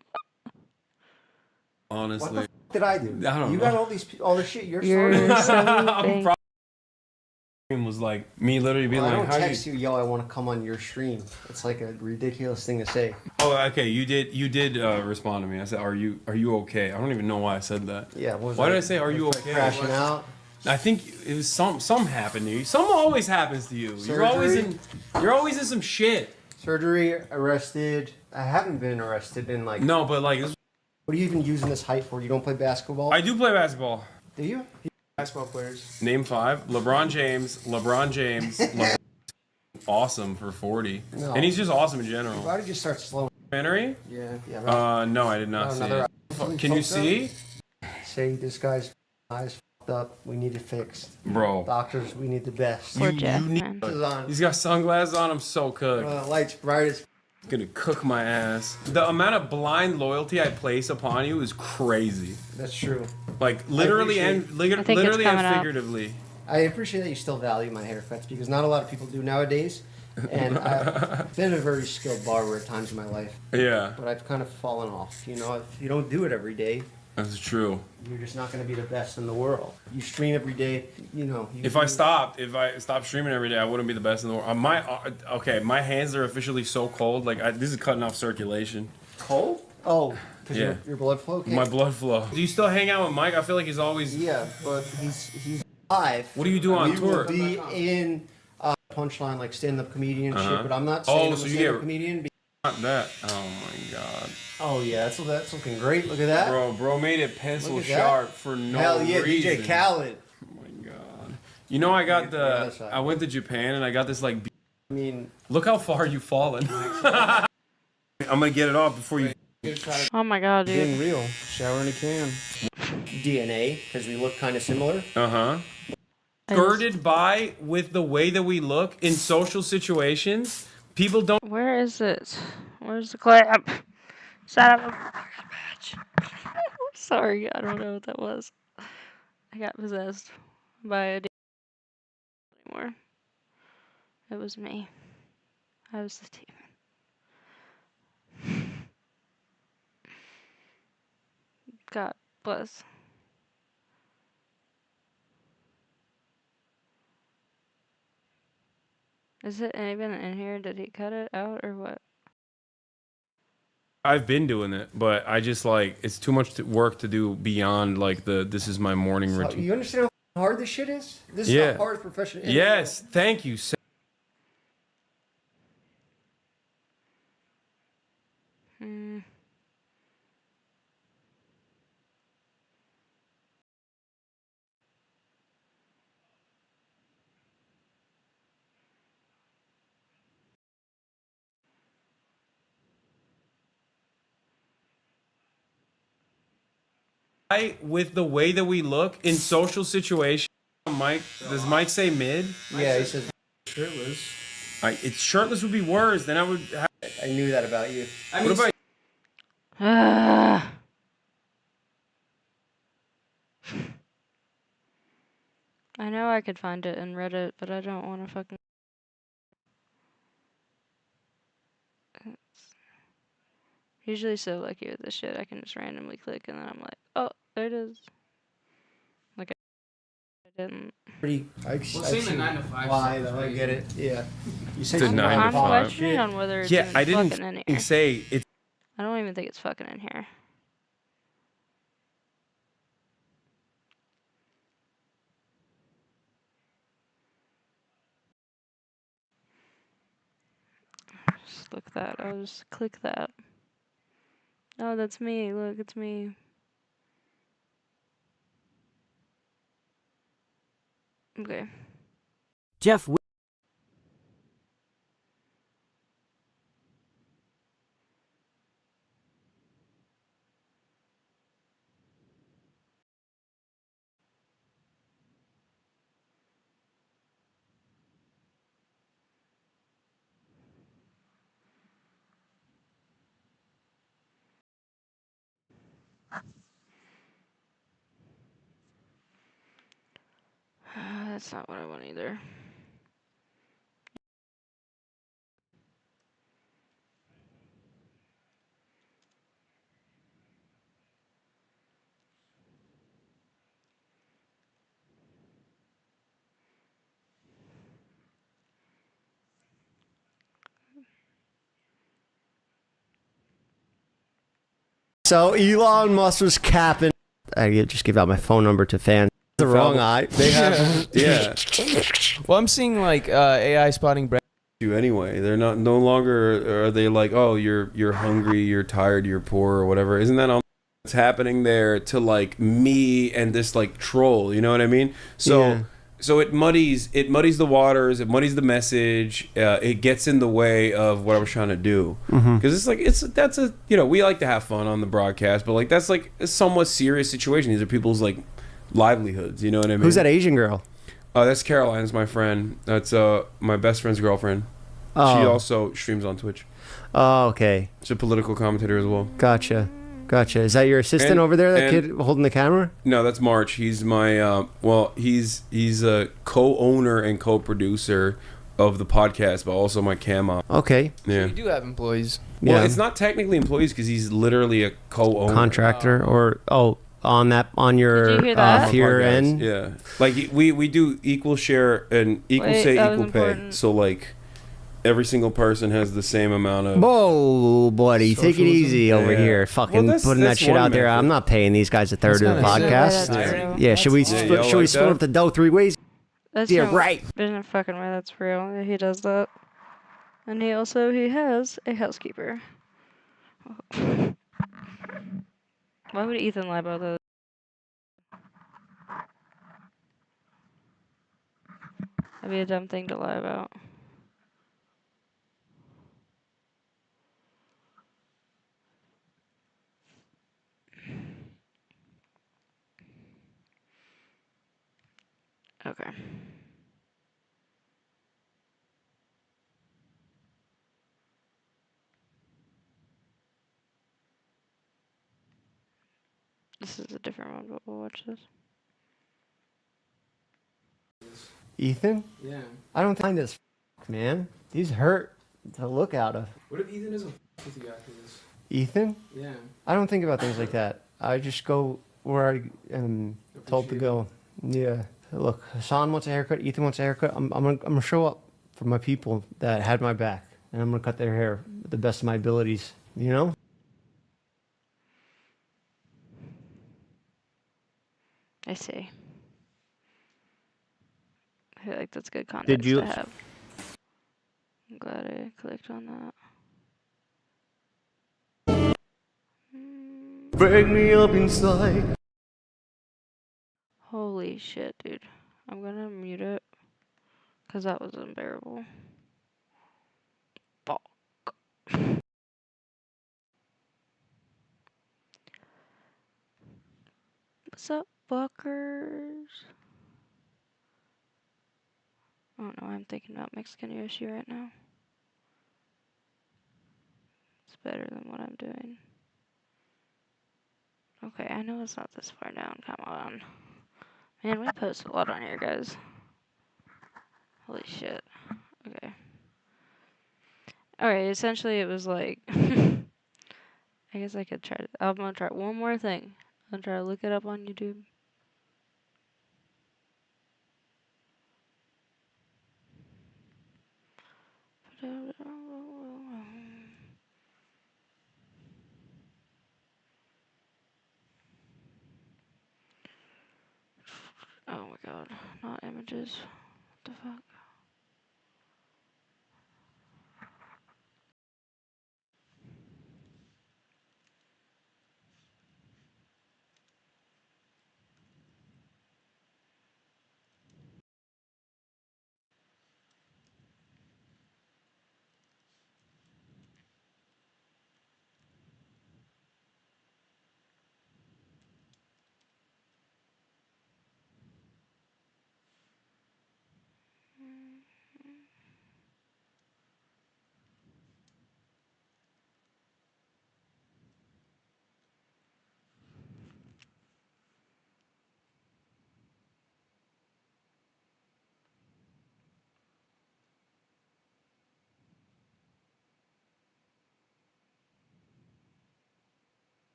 Honestly, What the f- did I do? I don't you know. got all this shit. You're You're sorry. so big. was like me literally being Well, I like, don't "How text you, yo, I want to come on your stream." It's like a ridiculous thing to say. Oh, okay. You did respond to me. I said, "Are you okay?" I don't even know why I said that. Yeah. What was Why that? did I say, "Are you Like okay?" Crashing out. I think it was some happened to you. Something always happens to you. You're always in some shit. Surgery, arrested. I haven't been arrested in like. No, but like this, What are you even using this height for? You don't play basketball? I do play basketball. Do you? Basketball players. Name 5. LeBron James. LeBron, awesome for 40. No. And he's just awesome in general. Why did you start slowing? Documentary? Yeah. No, I did not see it. Can you see? Say this guy's eyes fucked up. We need it fixed. Bro. Doctors, we need the best. Poor You Jeff, need- man. This is on. He's got sunglasses on. I'm so cooked. Lights bright as. Gonna cook my ass. The amount of blind loyalty I place upon you is crazy. That's true. Like literally and I think it's literally and coming up. figuratively. I appreciate that you still value my haircuts because not a lot of people do nowadays. And I've been a very skilled barber at times in my life, Yeah, but I've kind of fallen off. You know, if you don't do it every day, that's true. you're just not going to be the best in the world. You stream every day, you know. If I stopped streaming every day, I wouldn't be the best in the world. My hands are officially so cold. Like this is cutting off circulation. Cold? Oh, because Yeah. your blood flow. Okay. My blood flow. Do you still hang out with Mike? I feel like he's always. Yeah, but he's live. What do you do on We tour? will be in punchline like stand-up comedian Uh-huh. shit, but I'm not Oh, saying I'm so a you stand-up get- comedian. Not that. Oh my god. Oh yeah, that's looking great. Look at that. Bro made it pencil Look at that. sharp for no Hell yeah, reason. DJ Khaled. Oh my god. You know I got Get the other the. side. I went to Japan and I got this like. I mean, Look how far you've fallen. I'm gonna get it off before you. Oh my god, dude. Being real. Shower in a can. DNA because we look kind of similar. Uh huh. Skirted by with the way that we look in social situations. People don't. Where is it? Where's the clap? Son of a bitch. Sorry, I don't know what that was. I got possessed by a demon anymore. It was me. I was the demon. God bless. Is it even in here? Did he cut it out or what? I've been doing it, but I just like it's too much work to do beyond like the this is my morning So, routine. you understand how hard this shit is? This is Yeah. the hardest profession. in the Yes, thank you. Hmm. with the way that we look in social situations. Mike, does Mike say mid? Yeah, he says Shirtless. It's shirtless would be worse. Then I would. I knew that about you. What about? Ah. I know I could find it in Reddit, but I don't want to fucking. Usually so lucky with this shit, I can just randomly click and then I'm like, oh, there it is. Like I didn't. Pretty. Well, seeing the 9 to 5 Why stuff is though? I crazy. get it. Yeah. You said The 9 to I'm 5. questioning on whether it's Yeah, even I fucking didn't in here. say it's. I don't even think it's fucking in here. Just look that. I'll just click that. Oh, that's me. Look, it's me. Okay. Jeff. That's not what I want either. So Elon Musk was capping. I just give out my phone number to fans. The wrong eye. They have, yeah. Well, I'm seeing like AI spotting bread. You anyway. They're not no longer are they like, oh, you're hungry, you're tired, you're poor, or whatever. Isn't that all that's happening there to like me and this like troll? You know what I mean? So. Yeah. So it muddies the waters, it muddies the message, it gets in the way of what I was trying to do. Because it's like that's a we like to have fun on the broadcast, but like that's like a somewhat serious situation. These are people's like livelihoods, you know what I mean? Who's that Asian girl? That's Caroline's my friend. That's my best friend's girlfriend. Oh. She also streams on Twitch. Oh, okay. She's a political commentator as well. Gotcha. Is that your assistant And- over there? That and- kid holding the camera? No, that's March. He's my he's a co-owner and co-producer of the podcast, but also my cam op. Okay. Yeah. We do have employees. Well, Yeah. it's not technically employees because he's literally a co-owner. Contractor or on your Did you hear that? your Podcast. end. Yeah, like we do equal share and equal Wait, say that was equal pay. important. So like every single person has the same amount of. Whoa, buddy, take it Socialism? easy over Yeah. here. Fucking Well, putting that that's shit one out there. method. I'm not paying these guys a third of the That's kinda podcast. sick. Yeah. Yeah, should we Yeah, split, y'all should we like split that? up the dough 3 ways? That's Yeah, no, right. There's no fucking way that's real. Yeah, he does that. And he has a housekeeper. Why would Ethan lie about that? That'd be a dumb thing to lie about. Okay. This is a different one, but we'll watch this. Ethan? Yeah. I don't find this, man. These hurt to look out of. What if Ethan doesn't with you after this? Ethan? Yeah. I don't think about things like that. I just go where I am told to go. Yeah. Look, Hasan wants a haircut. Ethan wants a haircut. I'm gonna show up for my people that had my back, and I'm gonna cut their hair with the best of my abilities. You know? I see. I feel like that's good context you- to have. I'm glad I clicked on that. Break me up inside. Holy shit, dude. I'm gonna mute it. Because that was unbearable. Fuck. What's up, fuckers? Oh no, I'm thinking about Mexican Yoshi right now. It's better than what I'm doing. Okay, I know it's not this far down. Come on. Man, we post a lot on here, guys. Holy shit. Okay. Alright, essentially it was like... I guess I could try to... I'm gonna try one more thing. I'm gonna try to look it up on YouTube. Oh my god, not images. What the fuck?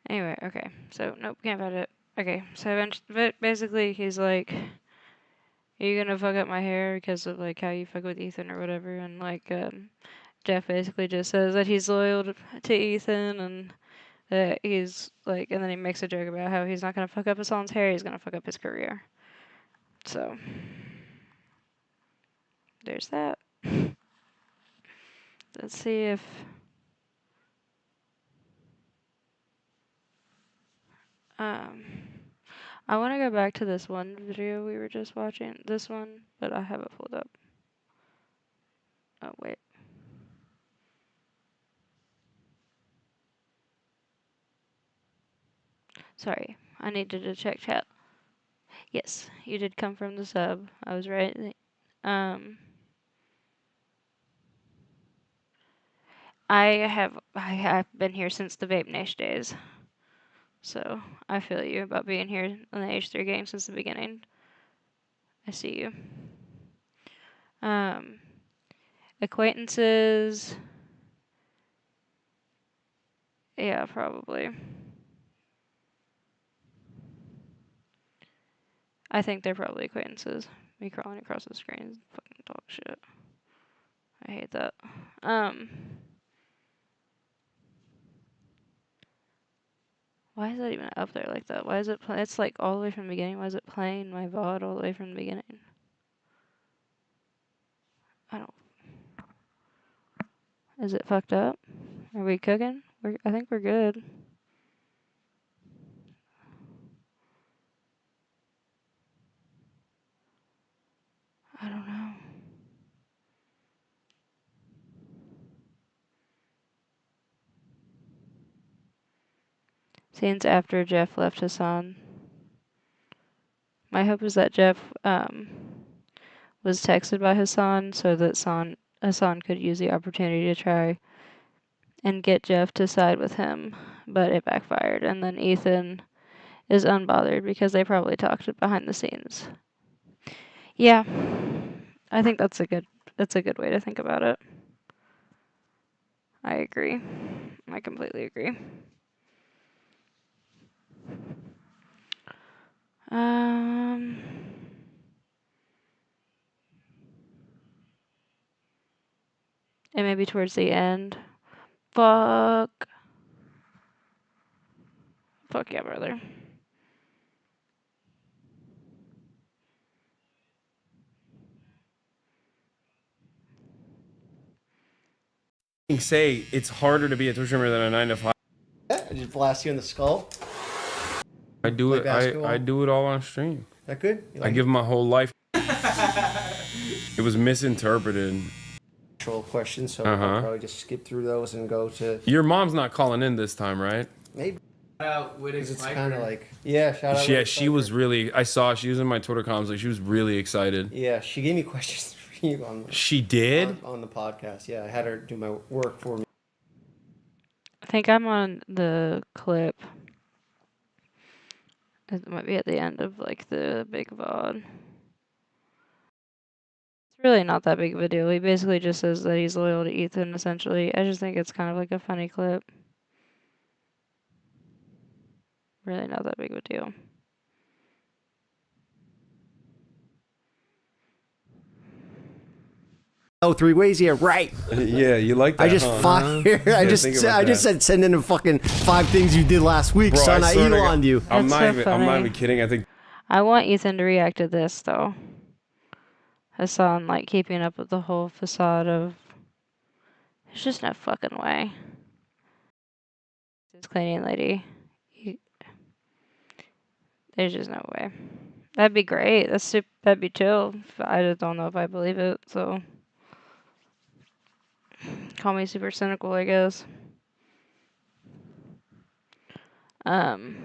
Anyway, okay. So, nope, can't find it. Okay, so basically he's like, are you gonna fuck up my hair because of like how you fuck with Ethan or whatever? And like, Jeff basically just says that he's loyal to Ethan and that he's like, and then he makes a joke about how he's not gonna fuck up Hasan's hair, he's gonna fuck up his career. So, there's that. Let's see if... I want to go back to this one video we were just watching. This one, but I have it pulled up. Oh, wait. Sorry, I needed to check chat. Yes, you did come from the sub. I was right. I have been here since the Vape Nation days. So, I feel you about being here in the H3 game since the beginning. I see you. Acquaintances. Yeah, probably. I think they're probably acquaintances. Me crawling across the screen is fucking dog shit. I hate that. Why is that even up there like that? Why is it it's like all the way from the beginning. Why is it playing my VOD all the way from the beginning? I don't... Is it fucked up? Are we cooking? I think we're good. I don't know. Scenes after Jeff left Hasan. My hope is that Jeff was texted by Hasan so that Hasan could use the opportunity to try and get Jeff to side with him, but it backfired. And then Ethan is unbothered because they probably talked behind the scenes. Yeah, I think that's a good way to think about it. I agree. I completely agree. And maybe towards the end. Fuck. Fuck yeah, brother. Say it's harder to be a Twitch streamer than a 9 to 5. I just blast you in the skull. I do Play it. basketball? I do it all on stream. That good? You I like give my whole life. It was misinterpreted. control questions, so I'll probably just skip through those and go to Your mom's not calling in this time, right? maybe. out Wittek It's piker. kind of like, yeah, shout out. Yeah, Wittek she Piker. was really. I saw she was in my Twitter comments. Like she was really excited. Yeah, she gave me questions for you She did. on the podcast. Yeah, I had her do my work for me. I think I'm on the clip. It might be at the end of like the big VOD. It's really not that big of a deal. He basically just says that he's loyal to Ethan, essentially. I just think it's kind of like a funny clip. Really not that big of a deal. Oh, 3 ways, yeah, right. Yeah, you like that? I just huh? fired. I Didn't think about that. said send in a fucking 5 things you did last week, Bro, son. I swear to God, Elon'd you. I'm That's not so even. I'm not funny. even kidding. I think I want Ethan to react to this, though. Hasan, like, keeping up with the whole facade of... There's just no fucking way. This cleaning lady. There's just no way. That'd be great. That'd be chill. I just don't know if I believe it, so... Call me super cynical, I guess. Um...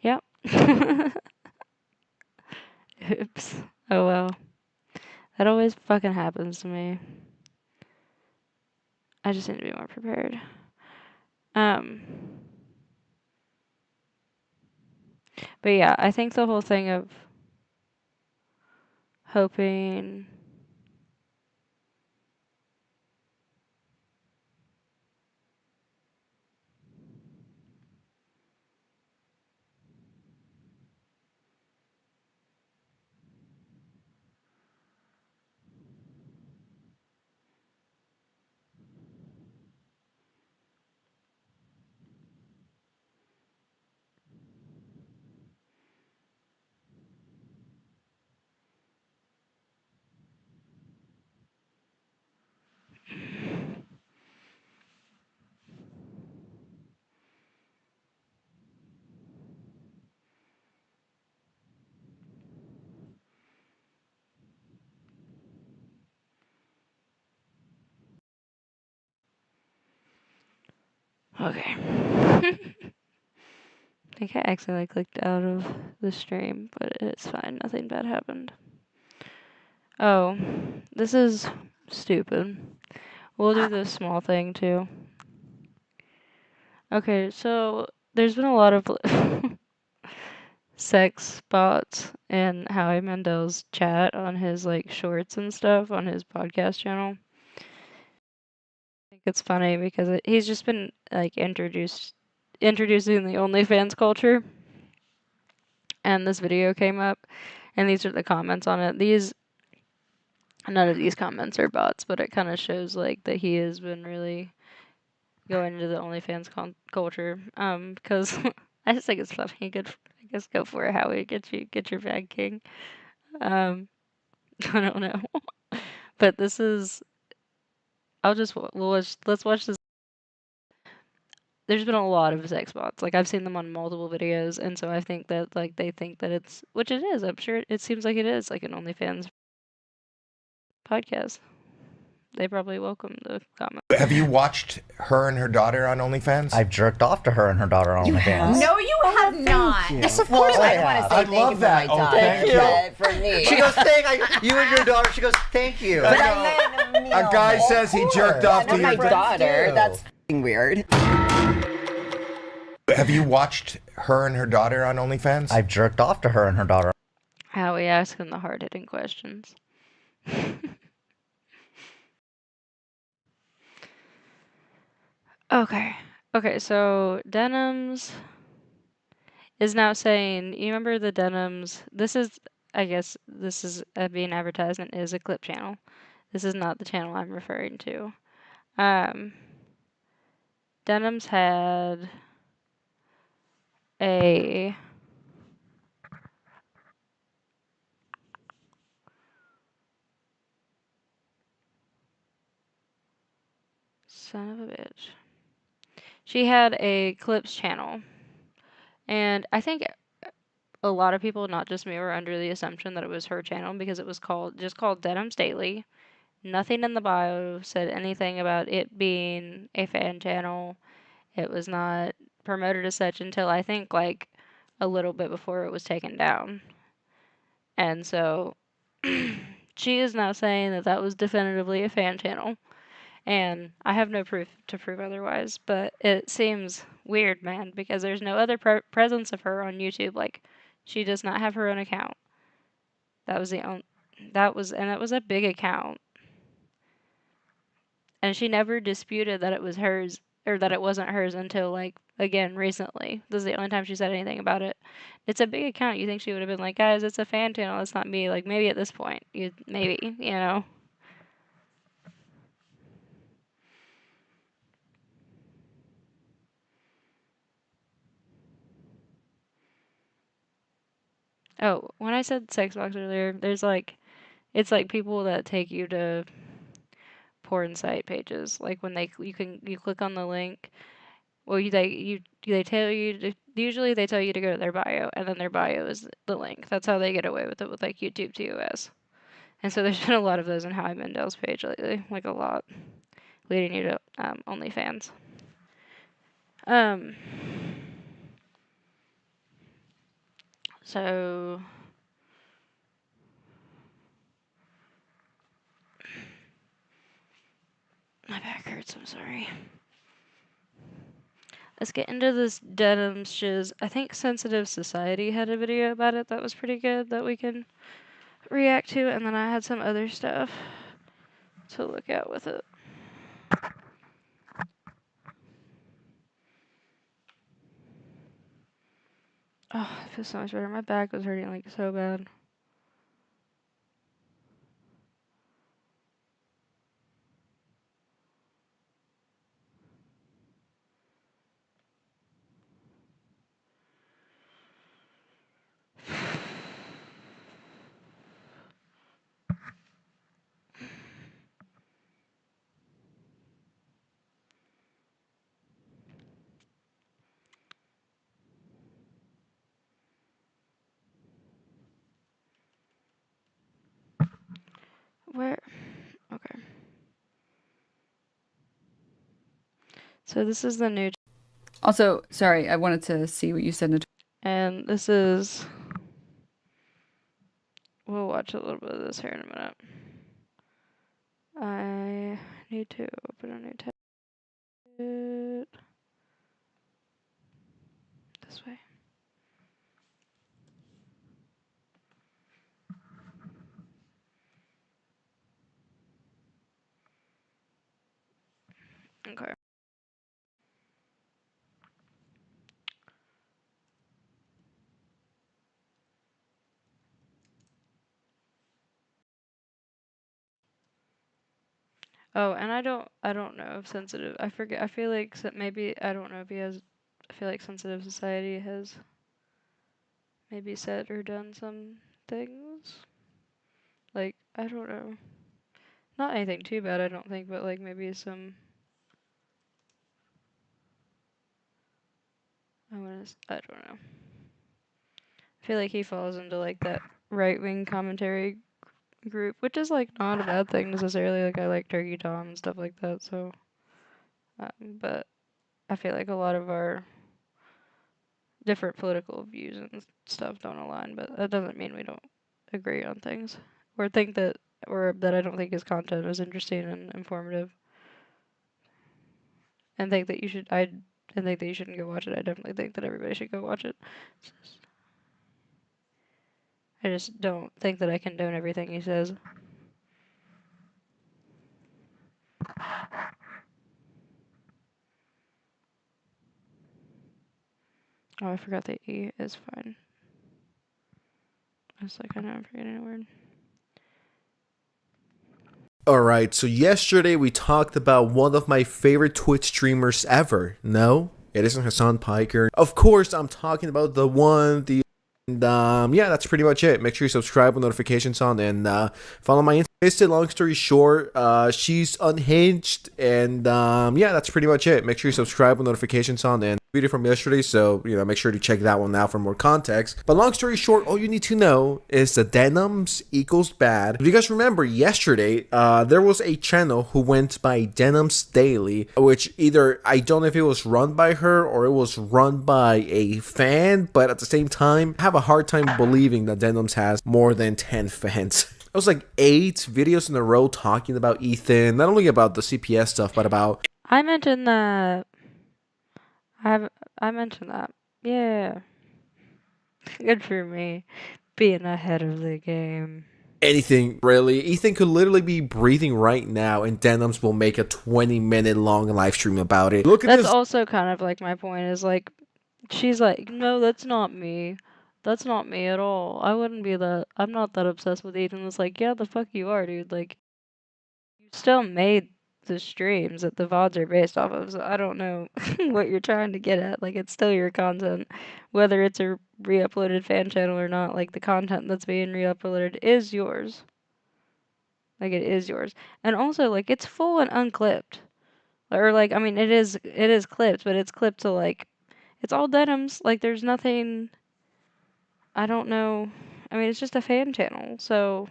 Yep. Oops. Oh well. That always fucking happens to me. I just need to be more prepared. But yeah, I think the whole thing of hoping okay. I think I accidentally clicked out of the stream, but it's fine. Nothing bad happened. Oh, this is stupid. We'll do this small thing too. Okay, so there's been a lot of sex bots in Howie Mandel's chat on his like shorts and stuff on his podcast channel. I think it's funny because he's just been like introducing the OnlyFans culture. And this video came up, and these are the comments on it. None of these comments are bots, but it kind of shows like that he has been really going into the OnlyFans culture. Because I just think it's funny. Good, I guess go for it, Howie. Get your bag, king. I don't know, but this is. Let's watch this. There's been a lot of sex bots. Like I've seen them on multiple videos, and so I think that like they think that it's, which it is. I'm sure it seems like it is like an OnlyFans podcast. They probably welcome the comment. Have you watched her and her daughter on OnlyFans? I've jerked off to her and her daughter on OnlyFans. No, you have not. Yes, of course I want have. to say I thank love you for that. my Oh, daughter, thank you. but for me. She goes, you and your daughter. She goes, thank you. But I meant a meal. A guy says he jerked off Not to my your daughter. too. That's f***ing weird. Have you watched her and her daughter on OnlyFans? I've jerked off to her and her daughter. Howie asking the hard-hitting questions. Okay, so Denims is now saying, you remember the Denims, I guess this is being advertisement is a clip channel. This is not the channel I'm referring to. Denims had a son of a bitch. She had a clips channel, and I think a lot of people, not just me, were under the assumption that it was her channel because it was just called Denims Dailey. Nothing in the bio said anything about it being a fan channel. It was not promoted as such until I think like a little bit before it was taken down. And so she is now saying that that was definitively a fan channel. And I have no proof to prove otherwise, but it seems weird, man, because there's no other presence of her on YouTube. Like, she does not have her own account. That was that was a big account. And she never disputed that it was hers, or that it wasn't hers until, like, again, recently. This is the only time she said anything about it. It's a big account. You think she would have been like, guys, it's a fan channel, it's not me. Like, maybe at this point, maybe, you know? Oh, when I said sex box earlier, there's like, it's like people that take you to porn site pages. Like when you click on the link. Well, they tell you to, usually they tell you to go to their bio, and then their bio is the link. That's how they get away with it with like YouTube TOS. And so there's been a lot of those on Howie Mandel's page lately, like a lot, leading you to OnlyFans. So my back hurts. I'm sorry. Let's get into this Denims shiz. I think Sensitive Society had a video about it that was pretty good that we can react to, and then I had some other stuff to look at with it. Oh, it feels so much better. My back was hurting like so bad. Where? Okay. So this is the new. Also, sorry, I wanted to see what you said in the. And this is. We'll watch a little bit of this here in a minute. I need to open a new tab. This way. Okay. Oh, and I don't know if Sensitive, I forget, I feel like maybe, I don't know if he has, I feel like Sensitive Society has maybe said or done some things. Like, I don't know. Not anything too bad, I don't think, but like maybe some, I don't know. I feel like he falls into like that right-wing commentary group, which is like not a bad thing necessarily. Like I like Turkey Tom and stuff like that, so but I feel like a lot of our different political views and stuff don't align, but that doesn't mean we don't agree on things or think that, or that I don't think his content is interesting and informative and think that you should, and think that you shouldn't go watch it. I definitely think that everybody should go watch it. I just don't think that I condone everything he says. Oh, I forgot the E is fine. It's like I know I'm forgetting a word. Alright, so yesterday we talked about one of my favorite Twitch streamers ever. No, it isn't Hasan Piker. Of course, I'm talking about the one, and yeah, that's pretty much it. Make sure you subscribe with notifications on and follow my Insta. Long story short, she's unhinged, and yeah, that's pretty much it. Make sure you subscribe with notifications on and video from yesterday, so make sure to check that one out for more context. But long story short, all you need to know is the denims equals bad. If you guys remember yesterday, there was a channel who went by Denims Dailey, which either I don't know if it was run by her or it was run by a fan, but at the same time I have a hard time believing that Denims has more than 10 fans. It was like 8 videos in a row talking about Ethan, not only about the CPS stuff, but about... I mentioned that. I mentioned that. Yeah. Good for me. Being ahead of the game. Anything, really. Ethan could literally be breathing right now, and Denims will make a 20-minute long live stream about it. Look at That's this. also kind of like my point is like, she's like, no, that's not me. That's not me at all. I wouldn't be that. I'm not that obsessed with Ethan. It's like, yeah, the fuck you are, dude. Like, you still made the streams that the VODs are based off of, so I don't know what you're trying to get at. Like, it's still your content. Whether it's a re-uploaded fan channel or not, like, the content that's being re-uploaded is yours. Like, it is yours. And also, like, it's full and unclipped. Or, like, I mean, it is clipped, but it's clipped to, like, it's all Denims. Like, there's nothing... I don't know. I mean, it's just a fan channel, so...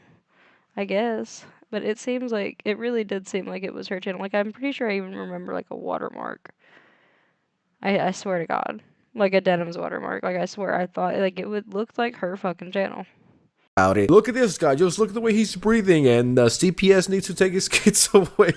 I guess. But it seems like, it really did seem like it was her channel. Like, I'm pretty sure I even remember, like, a watermark. I swear to God. Like, a Denims watermark. Like, I swear, I thought, like, it would look like her fucking channel. About it. Look at this guy. Just look at the way he's breathing, and CPS needs to take his kids away.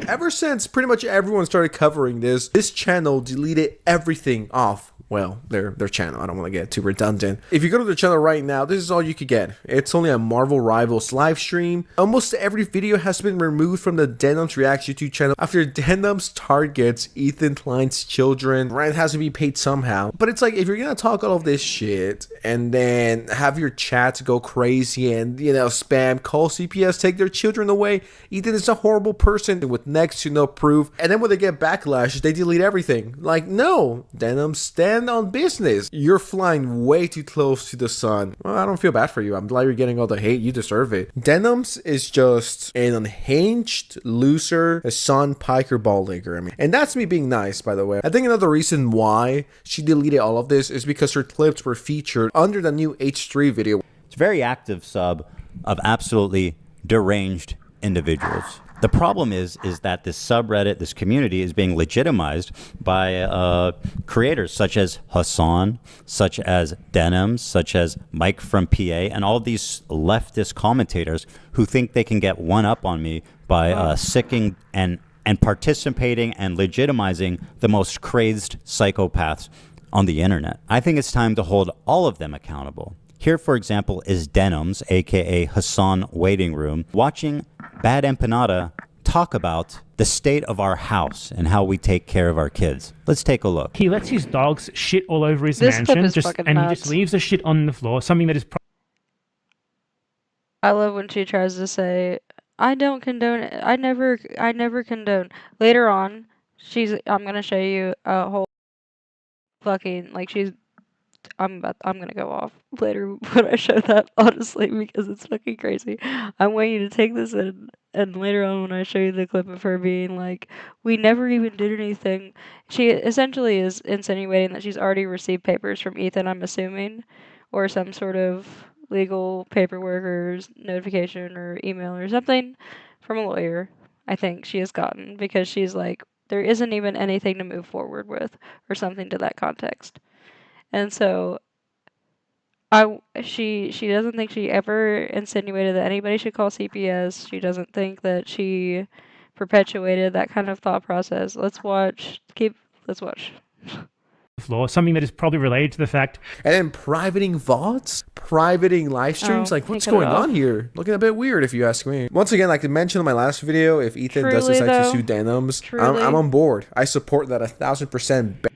Ever since pretty much everyone started covering this channel deleted everything off. Well, their channel. I don't want to get too redundant. If you go to the channel right now, this is all you could get. It's only a Marvel Rivals live stream. Almost every video has been removed from the Denims Reacts YouTube channel after Denims targets Ethan Klien's children. Rent has to be paid somehow. But it's like, if you're gonna talk all of this shit and then have your chat go crazy and, spam, call CPS, take their children away, Ethan is a horrible person with next to no proof. And then when they get backlash, they delete everything. Like, no, Denims, stand on business. You're flying way too close to the sun. Well, I don't feel bad for you. I'm glad you're getting all the hate. You deserve it. Denims is just an unhinged loser, a son piker ball ligger. I mean, and that's me being nice, by the way. I think another reason why she deleted all of this is because her clips were featured under the new H3 video. It's a very active sub of absolutely deranged individuals. The problem is that this subreddit, this community, is being legitimized by creators such as Hasan, such as Denims, such as Mike from PA, and all these leftist commentators who think they can get one up on me by sicking and participating and legitimizing the most crazed psychopaths on the internet. I think it's time to hold all of them accountable. Here, for example, is Denims, aka Hasan Waiting Room, watching Bad Empanada talk about the state of our house and how we take care of our kids. Let's take a look. He lets his dogs shit all over his This clip mansion, is fucking and he nuts. just leaves the shit on the floor, something that is... I love when she tries to say, I don't condone it. I never condone. Later on, I'm gonna show you a whole fucking, like, I'm gonna go off later when I show that, honestly, because it's fucking crazy. I want you to take this in, and later on when I show you the clip of her being like, we never even did anything. She essentially is insinuating that she's already received papers from Ethan, I'm assuming, or some sort of legal paperwork or notification or email or something from a lawyer, I think she has gotten, because she's like, there isn't even anything to move forward with, or something to that context. And so she doesn't think she ever insinuated that anybody should call CPS. She doesn't think that she perpetuated that kind of thought process. Let's watch. Let's watch. Floor, something that is probably related to the fact... And then privating VODs? Privating live streams? Like, what's going on here? Looking a bit weird, if you ask me. Once again, like I mentioned in my last video, if Ethan does decide to sue Denims, I'm on board. I support that 1,000%.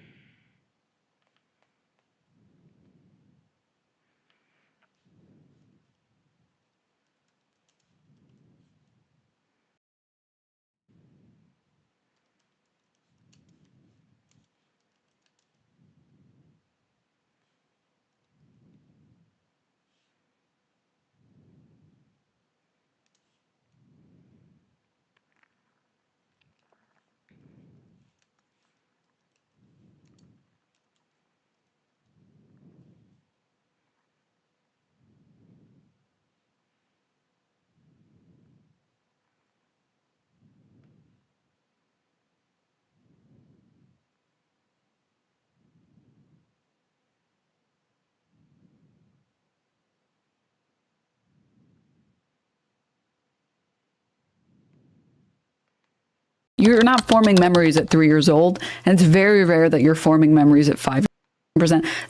You're not forming memories at 3 years old, and it's very rare that you're forming memories at 5%.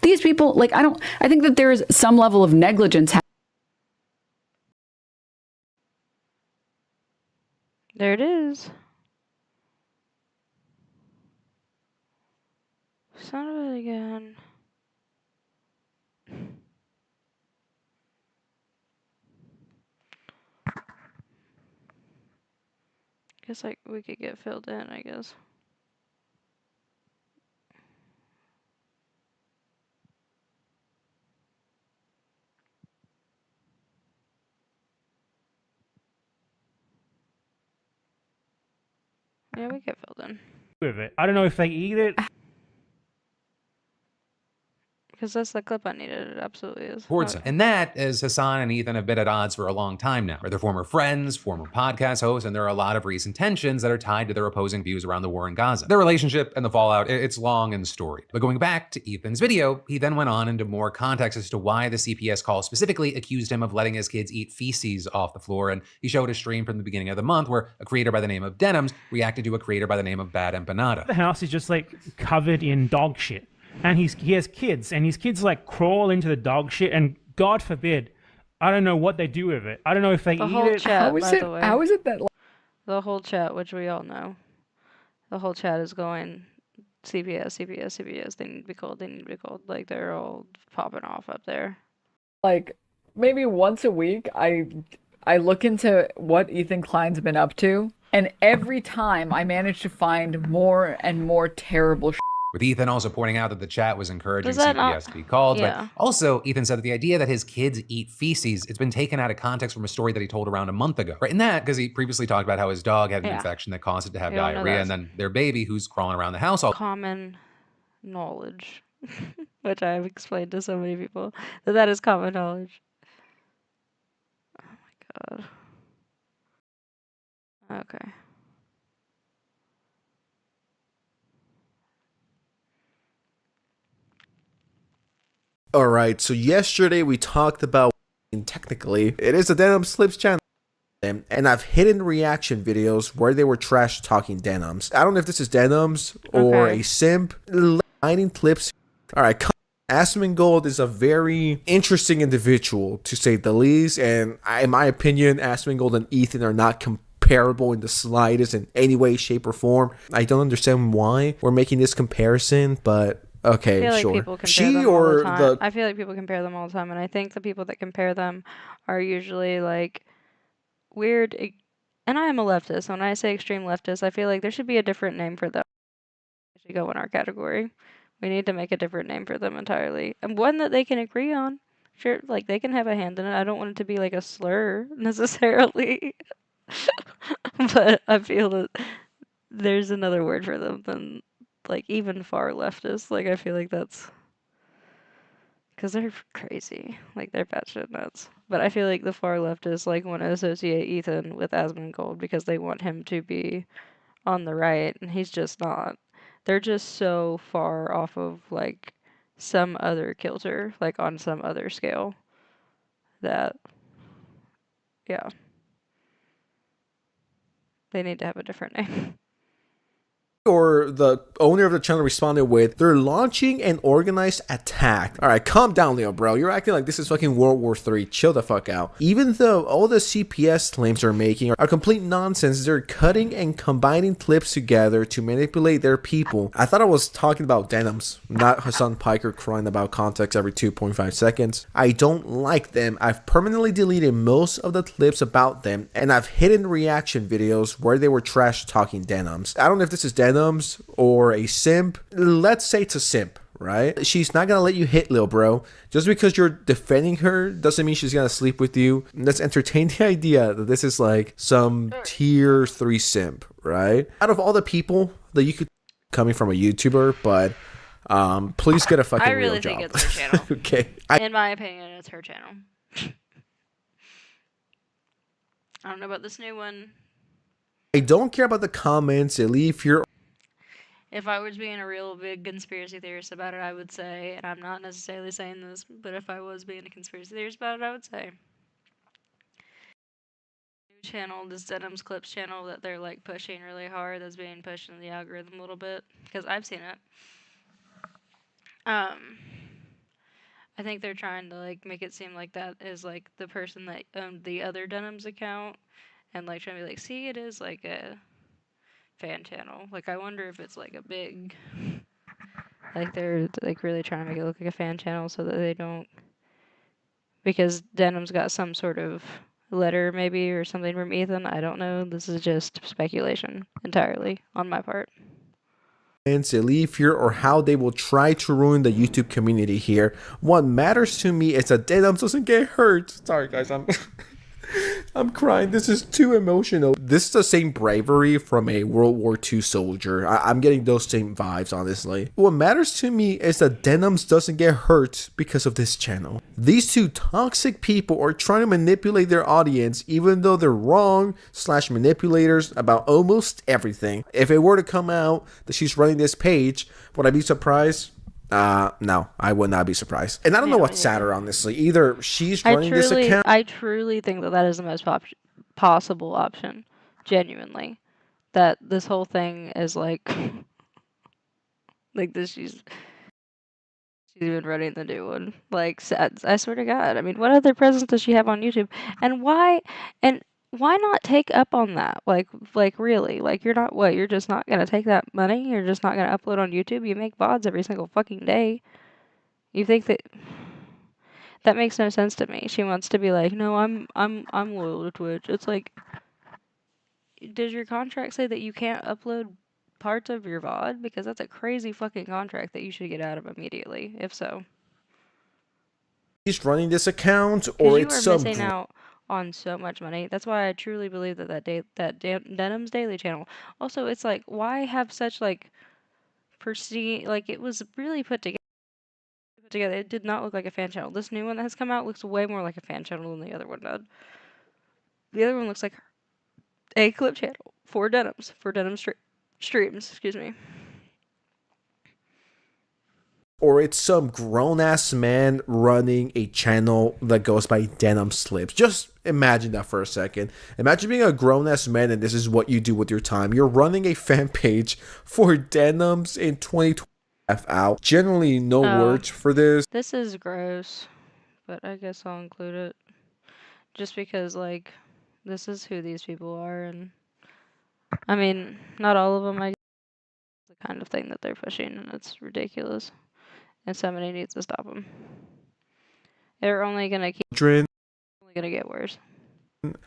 These people, like, I think that there is some level of negligence. There it is. Son of it again. Guess like we could get filled in, I guess. Yeah, we get filled in. With it. I don't know if they eat it. Because that's the clip I needed. It absolutely is. Towards him. And that is Hasan and Ethan have been at odds for a long time now. They're former friends, former podcast hosts, and there are a lot of recent tensions that are tied to their opposing views around the war in Gaza. Their relationship and the fallout, it's long and storied. But going back to Ethan's video, he then went on into more context as to why the CPS call specifically accused him of letting his kids eat feces off the floor, and he showed a stream from the beginning of the month where a creator by the name of Denims reacted to a creator by the name of Bad Empanada. The house is just like covered in dog shit. And he has kids, and his kids like crawl into the dog shit, and God forbid, I don't know what they do with it. I don't know if they The eat whole it. chat, How is by it? the way. How is it that? The whole chat, which we all know. The whole chat is going CPS, CPS, CPS. They need to be called. They need to be called. Like they're all popping off up there. Like maybe once a week, I look into what Ethan Kline's been up to, and every time I manage to find more and more terrible shit. With Ethan also pointing out that the chat was encouraging Does that CPS not- to be called. Yeah. But also, Ethan said that the idea that his kids eat feces, it's been taken out of context from a story that he told around a month ago. Right in that, because he previously talked about how his dog had an Yeah. infection that caused it to have We all know diarrhea, that. and then their baby who's crawling around the house all Common knowledge, which I have explained to so many people that is common knowledge. Oh my god. Okay. All right, so yesterday we talked about, technically, it is a Denim Slips channel, and I've hidden reaction videos where they were trash talking Denims. I don't know if this is Denims or Okay. a simp. Hiding clips. All right, Asmongold is a very interesting individual, to say the least, and in my opinion, Asmongold and Ethan are not comparable in the slightest in any way, shape, or form. I don't understand why we're making this comparison, but okay, I feel like sure. people compare She them all or the time. I feel like people compare them all the time, and I think the people that compare them are usually like weird. And I am a leftist. When I say extreme leftist, I feel like there should be a different name for them. They should go in our category. We need to make a different name for them entirely, and one that they can agree on. Sure, like they can have a hand in it. I don't want it to be like a slur necessarily, but I feel that there's another word for them than like even far leftists. Like I feel like that's because they're crazy. Like they're batshit nuts. But I feel like the far leftists like want to associate Ethan with Asmongold because they want him to be on the right, and he's just not. They're just so far off of like some other kilter, like on some other scale, that yeah, they need to have a different name. Or the owner of the channel responded with, they're launching an organized attack. All right, calm down, Leo, bro. You're acting like this is fucking World War III. Chill the fuck out. Even though all the CPS claims they're making are complete nonsense, they're cutting and combining clips together to manipulate their people. I thought I was talking about Denims, not Hasan Piker crying about context every 2.5 seconds. I don't like them. I've permanently deleted most of the clips about them, and I've hidden reaction videos where they were trash talking Denims. I don't know if this is Denims or a simp. Let's say it's a simp, right? She's not gonna let you hit, lil bro. Just because you're defending her doesn't mean she's gonna sleep with you. Let's entertain the idea that this is like some tier 3 simp, right? Out of all the people that you could coming from a YouTuber, but please get a fucking I really real think job. it's her channel. Okay. In my opinion, it's her channel. I don't know about this new one. I don't care about the comments. They leave your. If I was being a real big conspiracy theorist about it, I would say, and I'm not necessarily saying this, but if I was being a conspiracy theorist about it, I would say new channel, this Denims Clips channel that they're like pushing really hard, that's being pushed in the algorithm a little bit, because I've seen it. I think they're trying to like make it seem like that is like the person that owned the other Denims account, and like trying to be like, see, it is like a fan channel. Like, I wonder if it's like a big, like they're like really trying to make it look like a fan channel so that they don't, because Denim's got some sort of letter maybe or something from Ethan. I don't know. This is just speculation entirely on my part. They leave here or how they will try to ruin the YouTube community here. What matters to me is that Denims doesn't get hurt. Sorry guys, I'm crying. This is too emotional. This is the same bravery from a World War II soldier. I'm getting those same vibes, honestly. What matters to me is that Denims doesn't get hurt because of this channel. These two toxic people are trying to manipulate their audience, even though they're wrong / manipulators about almost everything. If it were to come out that she's running this page, would I be surprised? No, I would not be surprised. And I don't know what's sadder, honestly. Either she's running this account. I truly think that that is the most possible option. Genuinely. That this whole thing is like, like this, she's even running the new one. Like, I swear to God. I mean, what other presence does she have on YouTube? And why not take up on that? Like really? Like, you're just not gonna take that money? You're just not gonna upload on YouTube? You make VODs every single fucking day. You think that makes no sense to me. She wants to be like, no, I'm loyal to Twitch. It's like, does your contract say that you can't upload parts of your VOD? Because that's a crazy fucking contract that you should get out of immediately, if so. She's running this account, or it's some missing out on so much money. That's why I truly believe that Denims Daily channel. Also, it's like, why have such like like it was really put together. It did not look like a fan channel. This new one that has come out looks way more like a fan channel than the other one did. The other one looks like a clip channel for Denims, streams, excuse me. Or it's some grown-ass man running a channel that goes by Denim Slips. Just imagine that for a second. Imagine being a grown-ass man and this is what you do with your time. You're running a fan page for Denims in 2020. Out. Generally, no words for this. This is gross, but I guess I'll include it. Just because, like, this is who these people are, and I mean, not all of them, I guess, the kind of thing that they're pushing, and it's ridiculous. And somebody needs to stop them. They're only gonna get worse.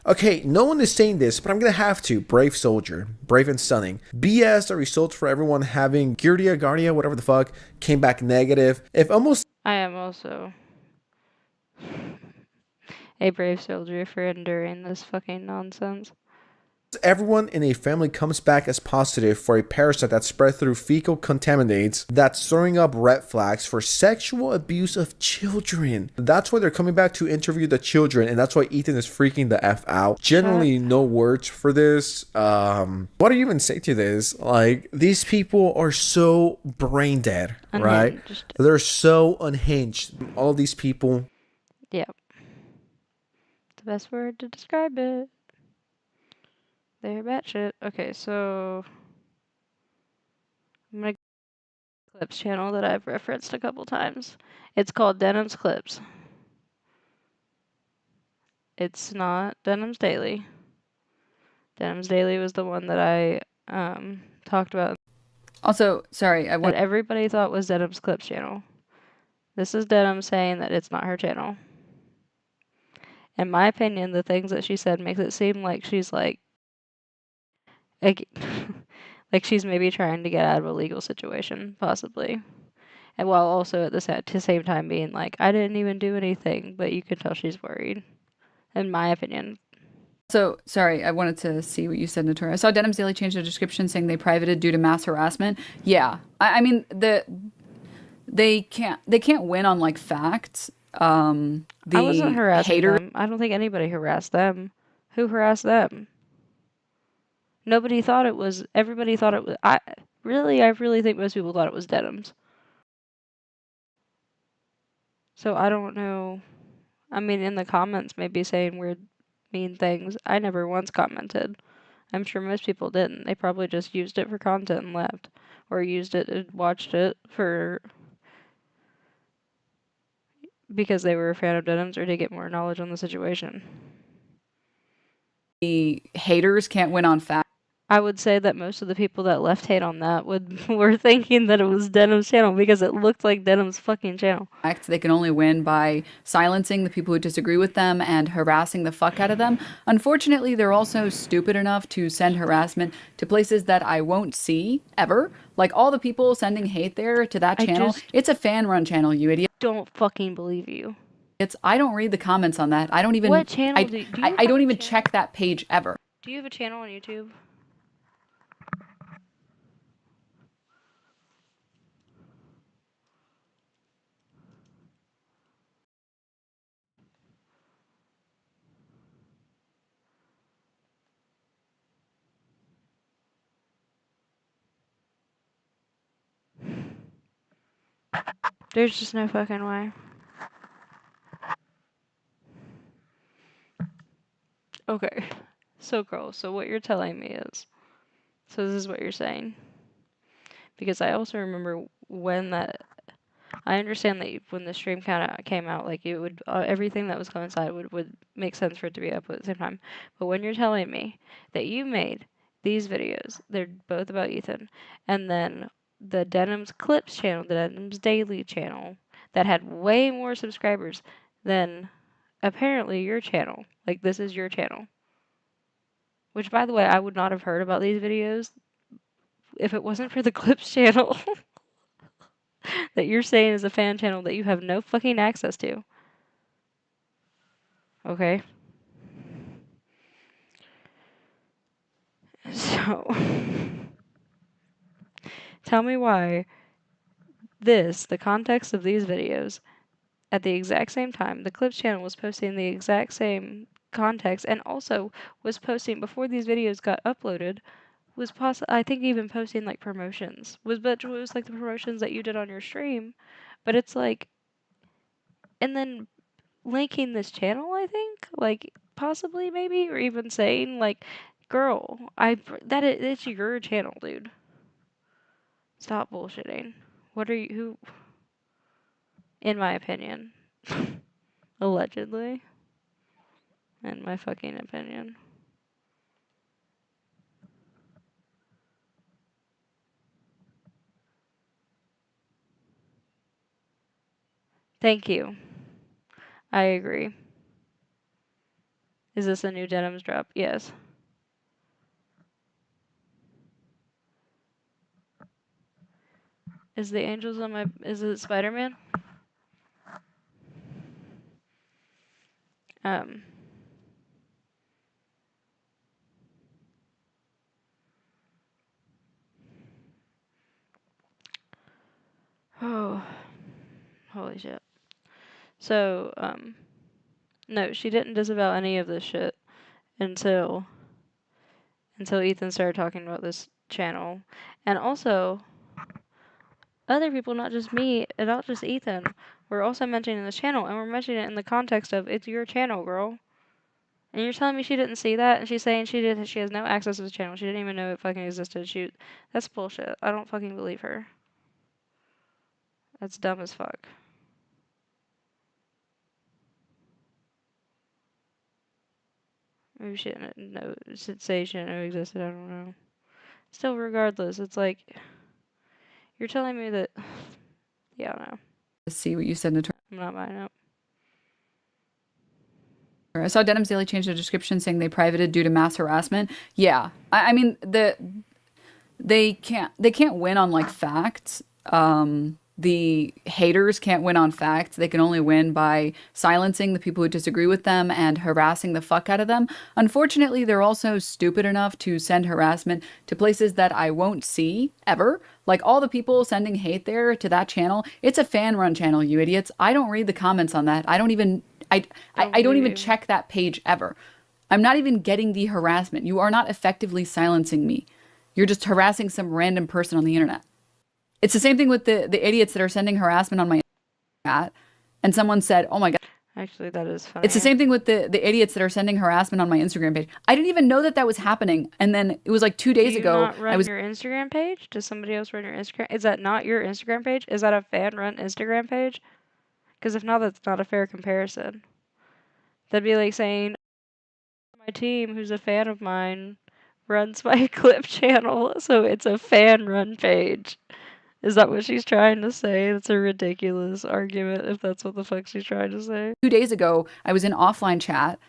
Okay, no one is saying this, but I'm gonna have to. Brave soldier, brave and stunning. BS, the results for everyone having Guardia, whatever the fuck, came back negative. I am also a brave soldier for enduring this fucking nonsense. Everyone in a family comes back as positive for a parasite that spread through fecal contaminates, that's throwing up red flags for sexual abuse of children. That's why they're coming back to interview the children, and that's why Ethan is freaking the F out. Generally, no words for this. What do you even say to this? Like, these people are so brain dead, right? They're so unhinged. All these people. Yep. The best word to describe it. They're batshit. Okay, so I'm gonna go to the Clips channel that I've referenced a couple times. It's called Denims Clips. It's not Denims Dailey. Denims Dailey was the one that I talked about. Also, sorry, what everybody thought was Denims Clips channel. This is Denim saying that it's not her channel. In my opinion, the things that she said makes it seem like she's like she's maybe trying to get out of a legal situation, possibly. And while also at the same time being like, I didn't even do anything, but you can tell she's worried, in my opinion. So, sorry, I wanted to see what you said, Notori. I saw Denims Daily change the description saying they privated due to mass harassment. Yeah, I mean, they can't win on, like, facts. I wasn't harassing them. I don't think anybody harassed them. Who harassed them? Nobody thought it was. Everybody thought it was. I really think most people thought it was Denims. So I don't know. I mean, in the comments, maybe saying we're mean things. I never once commented. I'm sure most people didn't. They probably just used it for content and left. Or used it and watched it for because they were a fan of Denims or to get more knowledge on the situation. The haters can't win on facts. I would say that most of the people that left hate on that were thinking that it was Denim's channel because it looked like Denim's fucking channel. They can only win by silencing the people who disagree with them and harassing the fuck out of them. Unfortunately, they're also stupid enough to send harassment to places that I won't see ever. Like all the people sending hate there to that channel. It's a fan-run channel, you idiot. Don't fucking believe you. I don't read the comments on that. I don't even. What channel do you I don't even check that page ever. Do you have a channel on YouTube? There's just no fucking way. Okay. So, girl, so what you're telling me is... So this is what you're saying. Because I also remember when that... I understand that when the stream kind of came out, like, it would... everything that was going inside would make sense for it to be uploaded at the same time. But when you're telling me that you made these videos, they're both about Ethan, and then the Denims Clips channel, the Denims Dailey channel, that had way more subscribers than apparently your channel. Like, this is your channel. Which, by the way, I would not have heard about these videos if it wasn't for the Clips channel that you're saying is a fan channel that you have no fucking access to. Okay? So, tell me why the context of these videos, at the exact same time, the Clips channel was posting the exact same context and also was posting, before these videos got uploaded, was I think even posting like promotions. But it was like the promotions that you did on your stream. But it's like, and then linking this channel, I think, like possibly maybe, or even saying like, girl, it's your channel, dude. Stop bullshitting. What are you, who, in my opinion, allegedly, in my fucking opinion. Thank you. I agree. Is this a new Denims drop? Yes. Is the angels on my... Is it Spider-Man? Oh. Holy shit. So, no, she didn't disavow any of this shit until Ethan started talking about this channel. And also, other people, not just me, and not just Ethan, were also mentioning this channel, and we're mentioning it in the context of, it's your channel, girl. And you're telling me she didn't see that, and she's saying she has no access to the channel. She didn't even know it fucking existed. That's bullshit. I don't fucking believe her. That's dumb as fuck. Maybe she didn't know, say she didn't know it existed, I don't know. Still, regardless, it's like, you're telling me that, yeah, I don't know. See what you said in the I'm not buying it. I saw Denims Dailey change their description saying they privated due to mass harassment. Yeah. I mean, they can't win on like facts. The haters can't win on facts. They can only win by silencing the people who disagree with them and harassing the fuck out of them. Unfortunately, they're also stupid enough to send harassment to places that I won't see ever. Like all the people sending hate there to that channel. It's a fan-run channel, you idiots. I don't read the comments on that. I don't even check that page ever. I'm not even getting the harassment. You are not effectively silencing me. You're just harassing some random person on the internet. It's the same thing with the idiots that are sending harassment on my chat. And someone said, oh my God. Actually, that is funny. It's the same thing with the idiots that are sending harassment on my Instagram page. I didn't even know that that was happening. And then it was like 2 days Do you ago. not run your Instagram page? Does somebody else run your Instagram? Is that not your Instagram page? Is that a fan-run Instagram page? Because if not, that's not a fair comparison. That'd be like saying, my team, who's a fan of mine, runs my clip channel, so it's a fan-run page. Is that what she's trying to say? That's a ridiculous argument if that's what the fuck she's trying to say. 2 days ago, I was in offline chat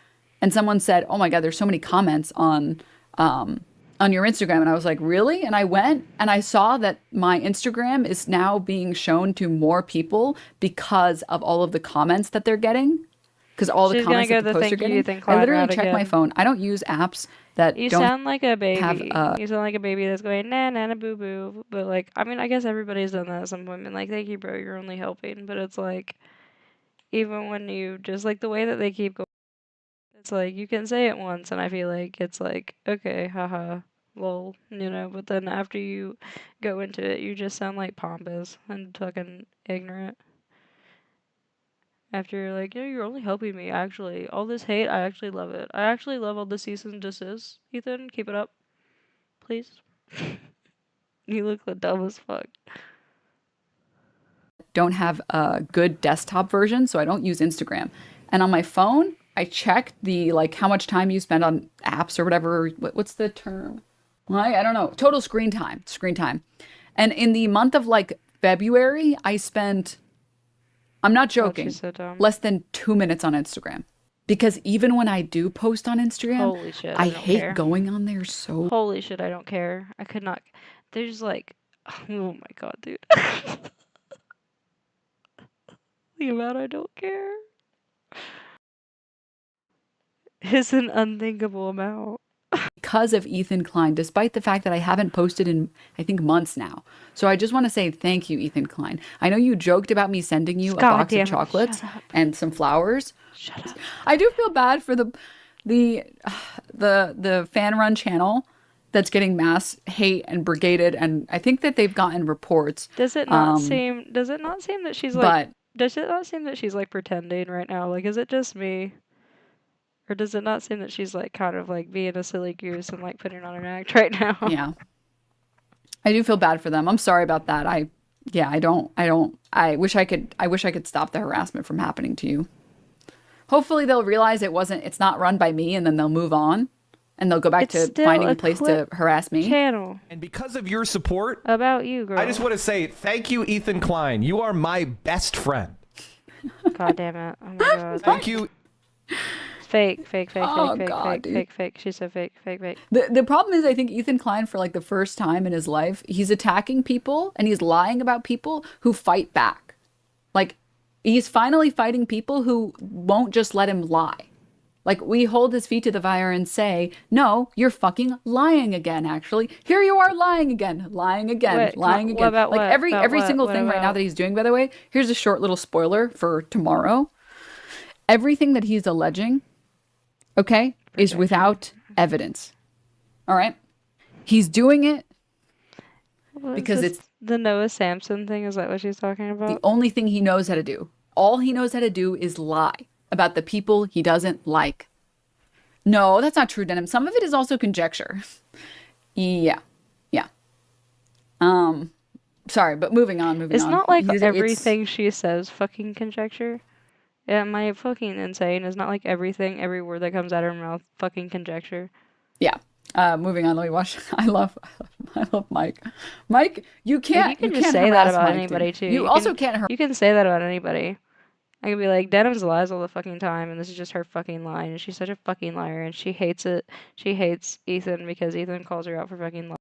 and someone said, "Oh my God, there's so many comments on your Instagram." And I was like, "Really?" And I went and I saw that my Instagram is now being shown to more people because of all of the comments that they're getting. Because all the She's comments gonna that go the the posts are thank you, getting. Ethan I Klien literally route check my again. phone. I don't use apps that You don't sound like a baby. have, You sound like a baby that's going, nah, nah, nah, boo, boo. But, like, I mean, I guess everybody's done that at some point. And, like, thank you, bro, you're only helping. But it's like, even when you just, like, the way that they keep going, it's like, you can say it once, and I feel like it's like, okay, haha, lol, you know. But then after you go into it, you just sound like pompous and fucking ignorant. After you're like, yeah, you're only helping me, actually. All this hate, I actually love it. I actually love all the cease and desist, Ethan. Keep it up. Please. You look the dumb as fuck. don't have a good desktop version, so I don't use Instagram. And on my phone, I check the, like, how much time you spend on apps or whatever. What's the term? I don't know. Total screen time. Screen time. And in the month of, like, February, I spent, I'm not joking, so dumb. less than 2 minutes on Instagram. Because even when I do post on Instagram, Holy shit, I don't hate care. going on there so. Holy shit, I don't care. I could not. There's like, oh my god, dude. The amount I don't care is an unthinkable amount. Because of Ethan Klien, despite the fact that I haven't posted in, I think, months now. So I just want to say thank you, Ethan Klien. I know you joked about me sending you a box of chocolates and some flowers. Shut up. I do feel bad for the fan run channel that's getting mass hate and brigaded, and I think that they've gotten reports. Does it not seem that she's like, but does it not seem that she's like pretending right now? Like, is it just me? Or does it not seem that she's like kind of like being a silly goose and like putting on an act right now? Yeah. I do feel bad for them. I'm sorry about that. I wish I could stop the harassment from happening to you. Hopefully they'll realize it's not run by me, and then they'll move on and they'll go back to finding a place to harass me. Channel. And because of your support about you, girl, I just want to say thank you, Ethan Klien. You are my best friend. God damn it. Oh my god. Thank you. Fake. Oh, God, Fake. She's so fake. The problem is, I think Ethan Klien, for like the first time in his life, he's attacking people and he's lying about people who fight back. Like, he's finally fighting people who won't just let him lie. Like, we hold his feet to the fire and say, no, you're fucking lying again, actually. Here you are lying again. Lying again. Wait, lying again. about like, what? every About what? single What thing right now about? that he's doing, by the way, here's a short little spoiler for tomorrow. Everything that he's alleging, okay, is without evidence. All right? He's doing it because it's the Noah Samson thing. Is that what she's talking about? the only thing he knows how to do. All he knows how to do is lie about the people he doesn't like. No, that's not true, Denim. Some of it is also conjecture. Yeah. Sorry, but moving on. It's not like everything she says fucking conjecture. Yeah, am I fucking insane? It's not like everything, every word that comes out of her mouth, fucking conjecture. Yeah. Moving on. Let me watch. I love Mike. Mike, you can't. You can can't just say that harass about Mike, anybody dude. too. You also can't. You can say that about anybody. I can be like, Denims lies all the fucking time, and this is just her fucking lying, and she's such a fucking liar, and she hates it. She hates Ethan because Ethan calls her out for fucking lying.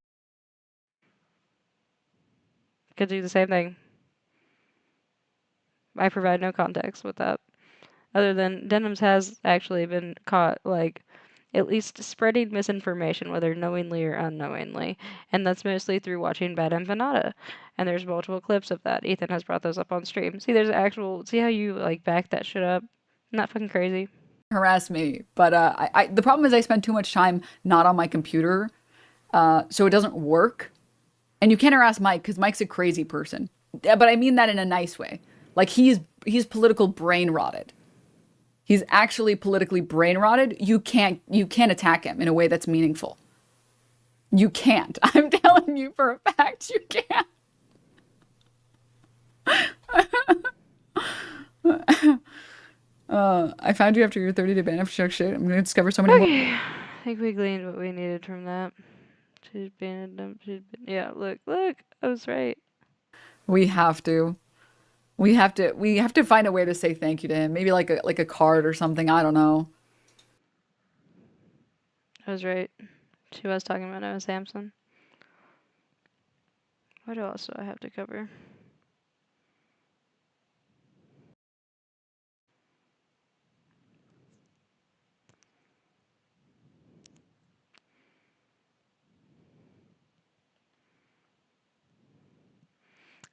Could do the same thing. I provide no context with that. Other than Denims has actually been caught, like, at least spreading misinformation, whether knowingly or unknowingly. And that's mostly through watching Bad Empanada. And there's multiple clips of that. Ethan has brought those up on stream. See, see how you, like, back that shit up? Isn't that fucking crazy? Harass me, but the problem is I spend too much time not on my computer, so it doesn't work. And you can't harass Mike because Mike's a crazy person. But I mean that in a nice way. Like, he's political brain rotted. he's actually politically brain rotted, you can't attack him in a way that's meaningful. You can't. I'm telling you for a fact, you can't. I found you after your 30-day ban after shark shit. I'm gonna discover so many more. I think we gleaned what we needed from that. She's banned them. Yeah, look, I was right. We have to find a way to say thank you to him. Maybe like a card or something. I don't know. I was right. She was talking about Noah Samson. What else do I have to cover?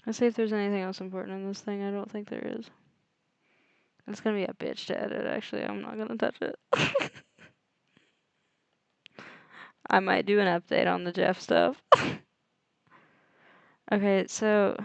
Let's see if there's anything else important in this thing. I don't think there is. It's gonna be a bitch to edit, actually. I'm not gonna touch it. I might do an update on the Jeff stuff. Okay, so...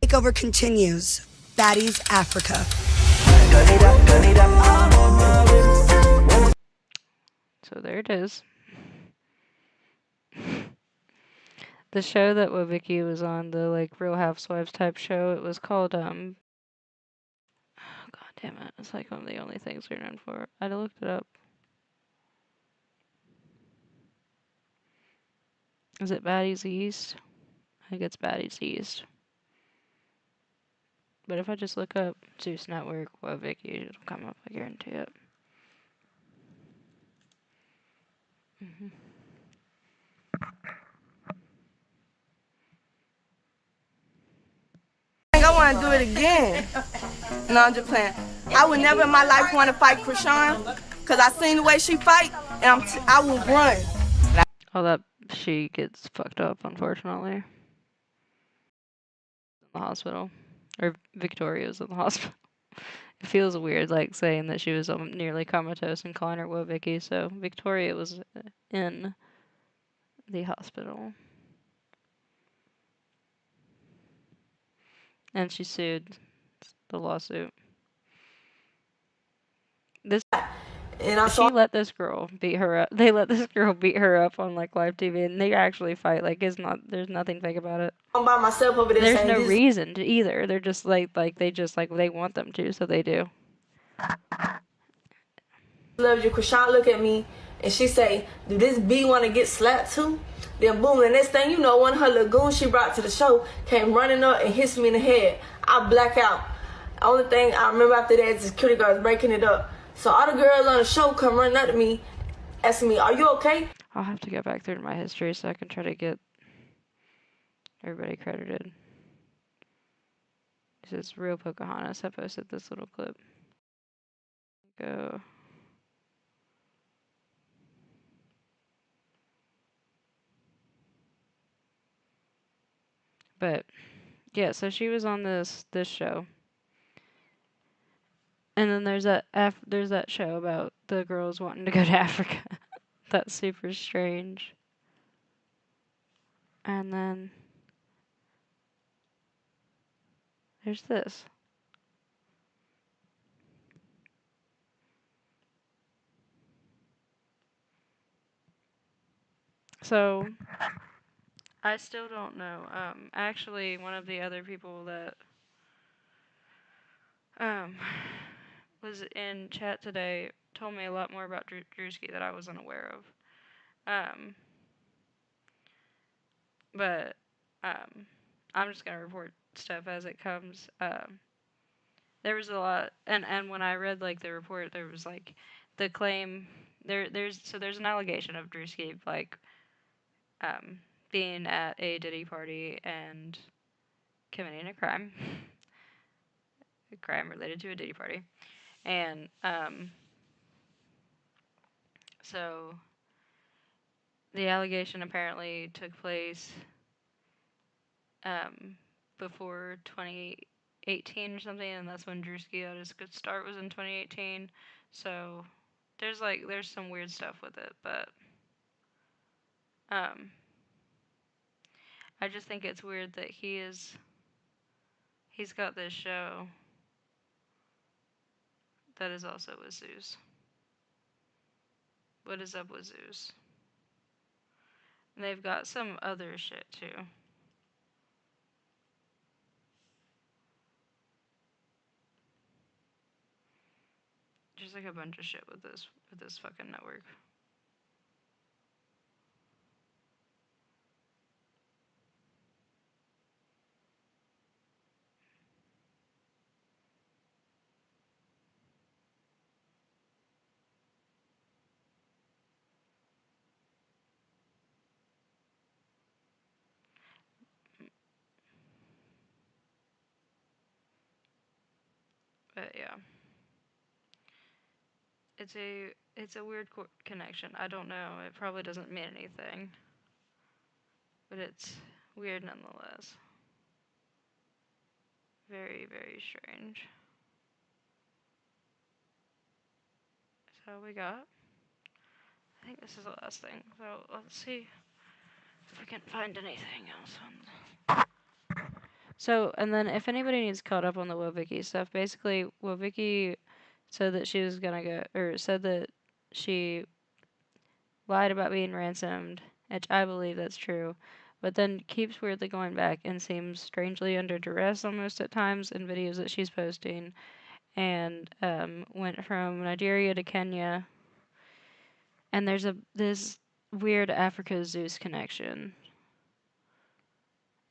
Takeover continues. Baddies Africa. So there it is. The show that Wittek was on, the like Real Housewives type show, it was called oh, god damn it, it's like one of the only things we're known for. I looked it up. Is it Baddies East? I think it's Baddies East. But if I just look up Zeus Network, Wittek, it'll come up, I guarantee it. I want to do it again. No, I'm just playing. I would never in my life want to fight Griff0n because I seen the way she fight, and I will run. Oh, that she gets fucked up, unfortunately. In the hospital. Or Victoria's in the hospital. It feels weird, like, saying that she was nearly comatose and calling her Wittek, so Victoria was in the hospital. And she sued the lawsuit. She let this girl beat her up. They let this girl beat her up on like live TV, and they actually fight. Like there's nothing fake about it. I'm by myself over there. There's no reason to either. They're just they want them to, so they do. Love you, Griff0n. Look at me, and she say, "Do this B want to get slapped too?" Then boom, the next thing you know, one of her lagoon she brought to the show came running up and hits me in the head. I black out. Only thing I remember after that is the security guards breaking it up. So all the girls on the show come running up to me, asking me, "Are you okay?" I'll have to go back through my history so I can try to get everybody credited. This is Real Pocahontas. I posted this little clip. Go. But yeah, so she was on this show. And then there's that show about the girls wanting to go to Africa. That's super strange. And then there's this. So I still don't know. Actually, one of the other people that was in chat today told me a lot more about Drewski that I wasn't aware of. But I'm just gonna report stuff as it comes. there was a lot, and when I read like the report, there was like the claim there's an allegation of Drewski like being at a Diddy party and committing a crime related to a Diddy party, and so the allegation apparently took place before 2018 or something, and that's when Drewski got his good start was in 2018. So there's some weird stuff with it, but I just think it's weird that he's got this show that is also with Zeus. What is up with Zeus? And they've got some other shit too. Just like a bunch of shit with this fucking network. But yeah. It's a weird connection. I don't know. It probably doesn't mean anything. But it's weird nonetheless. Very, very strange. So we got. I think this is the last thing. So let's see if we can find anything else. So, and then if anybody needs caught up on the Wittek stuff, basically Wittek said that she was gonna go, or said that she lied about being ransomed, which I believe that's true, but then keeps weirdly going back and seems strangely under duress almost at times in videos that she's posting, and went from Nigeria to Kenya, and there's this weird Africa Zeus connection,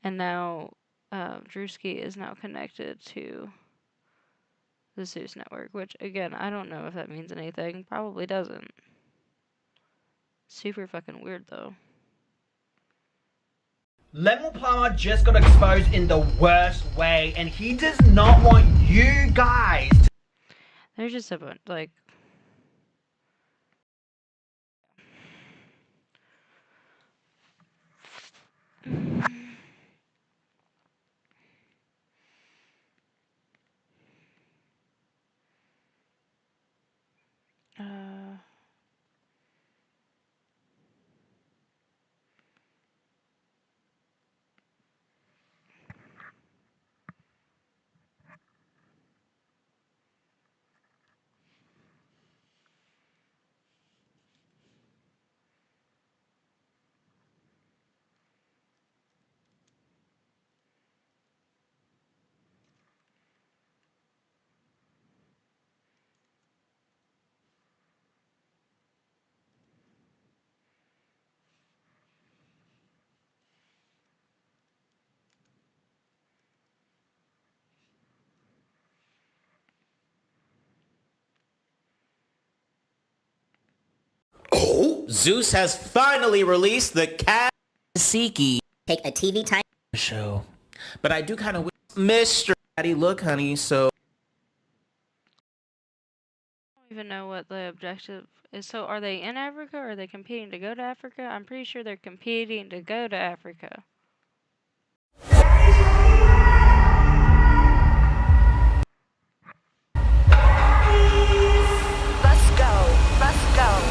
and now Drewski is now connected to the Zeus network, which again I don't know if that means anything. Probably doesn't. Super fucking weird though. Lemon Palmer just got exposed in the worst way, and he does not want you guys to... There's just a bunch, like... Oh, Zeus has finally released the Kasiki. Take a TV time show. But I do kind of wish Mr. Daddy look, honey, so... I don't even know what the objective is. So are they in Africa or are they competing to go to Africa? I'm pretty sure they're competing to go to Africa. Let's go. Let's go.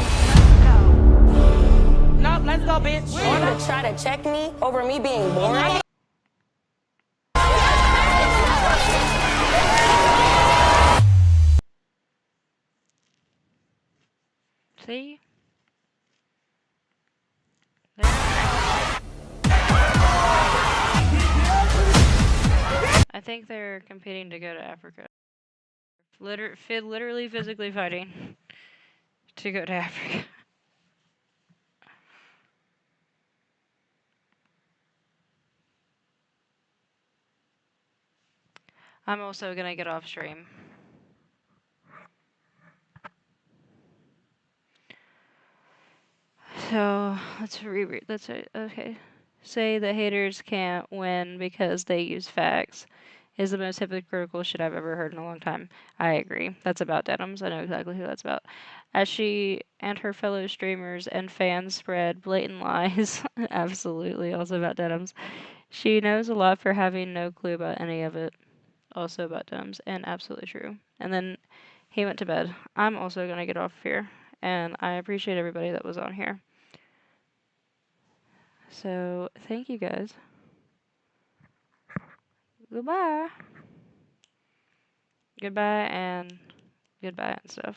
No, let's go, bitch. You wanna try to check me over me being boring? See? I think they're competing to go to Africa. Literally physically fighting to go to Africa. I'm also gonna get off stream. So let's reread. Let's okay. Say the haters can't win because they use facts is the most hypocritical shit I've ever heard in a long time. I agree. That's about Denims. I know exactly who that's about. As she and her fellow streamers and fans spread blatant lies, absolutely, also about Denims. She knows a lot for having no clue about any of it, also about Denims, and absolutely true. And then he went to bed. I'm also going to get off here, and I appreciate everybody that was on here. So, thank you guys. Goodbye. Goodbye and stuff.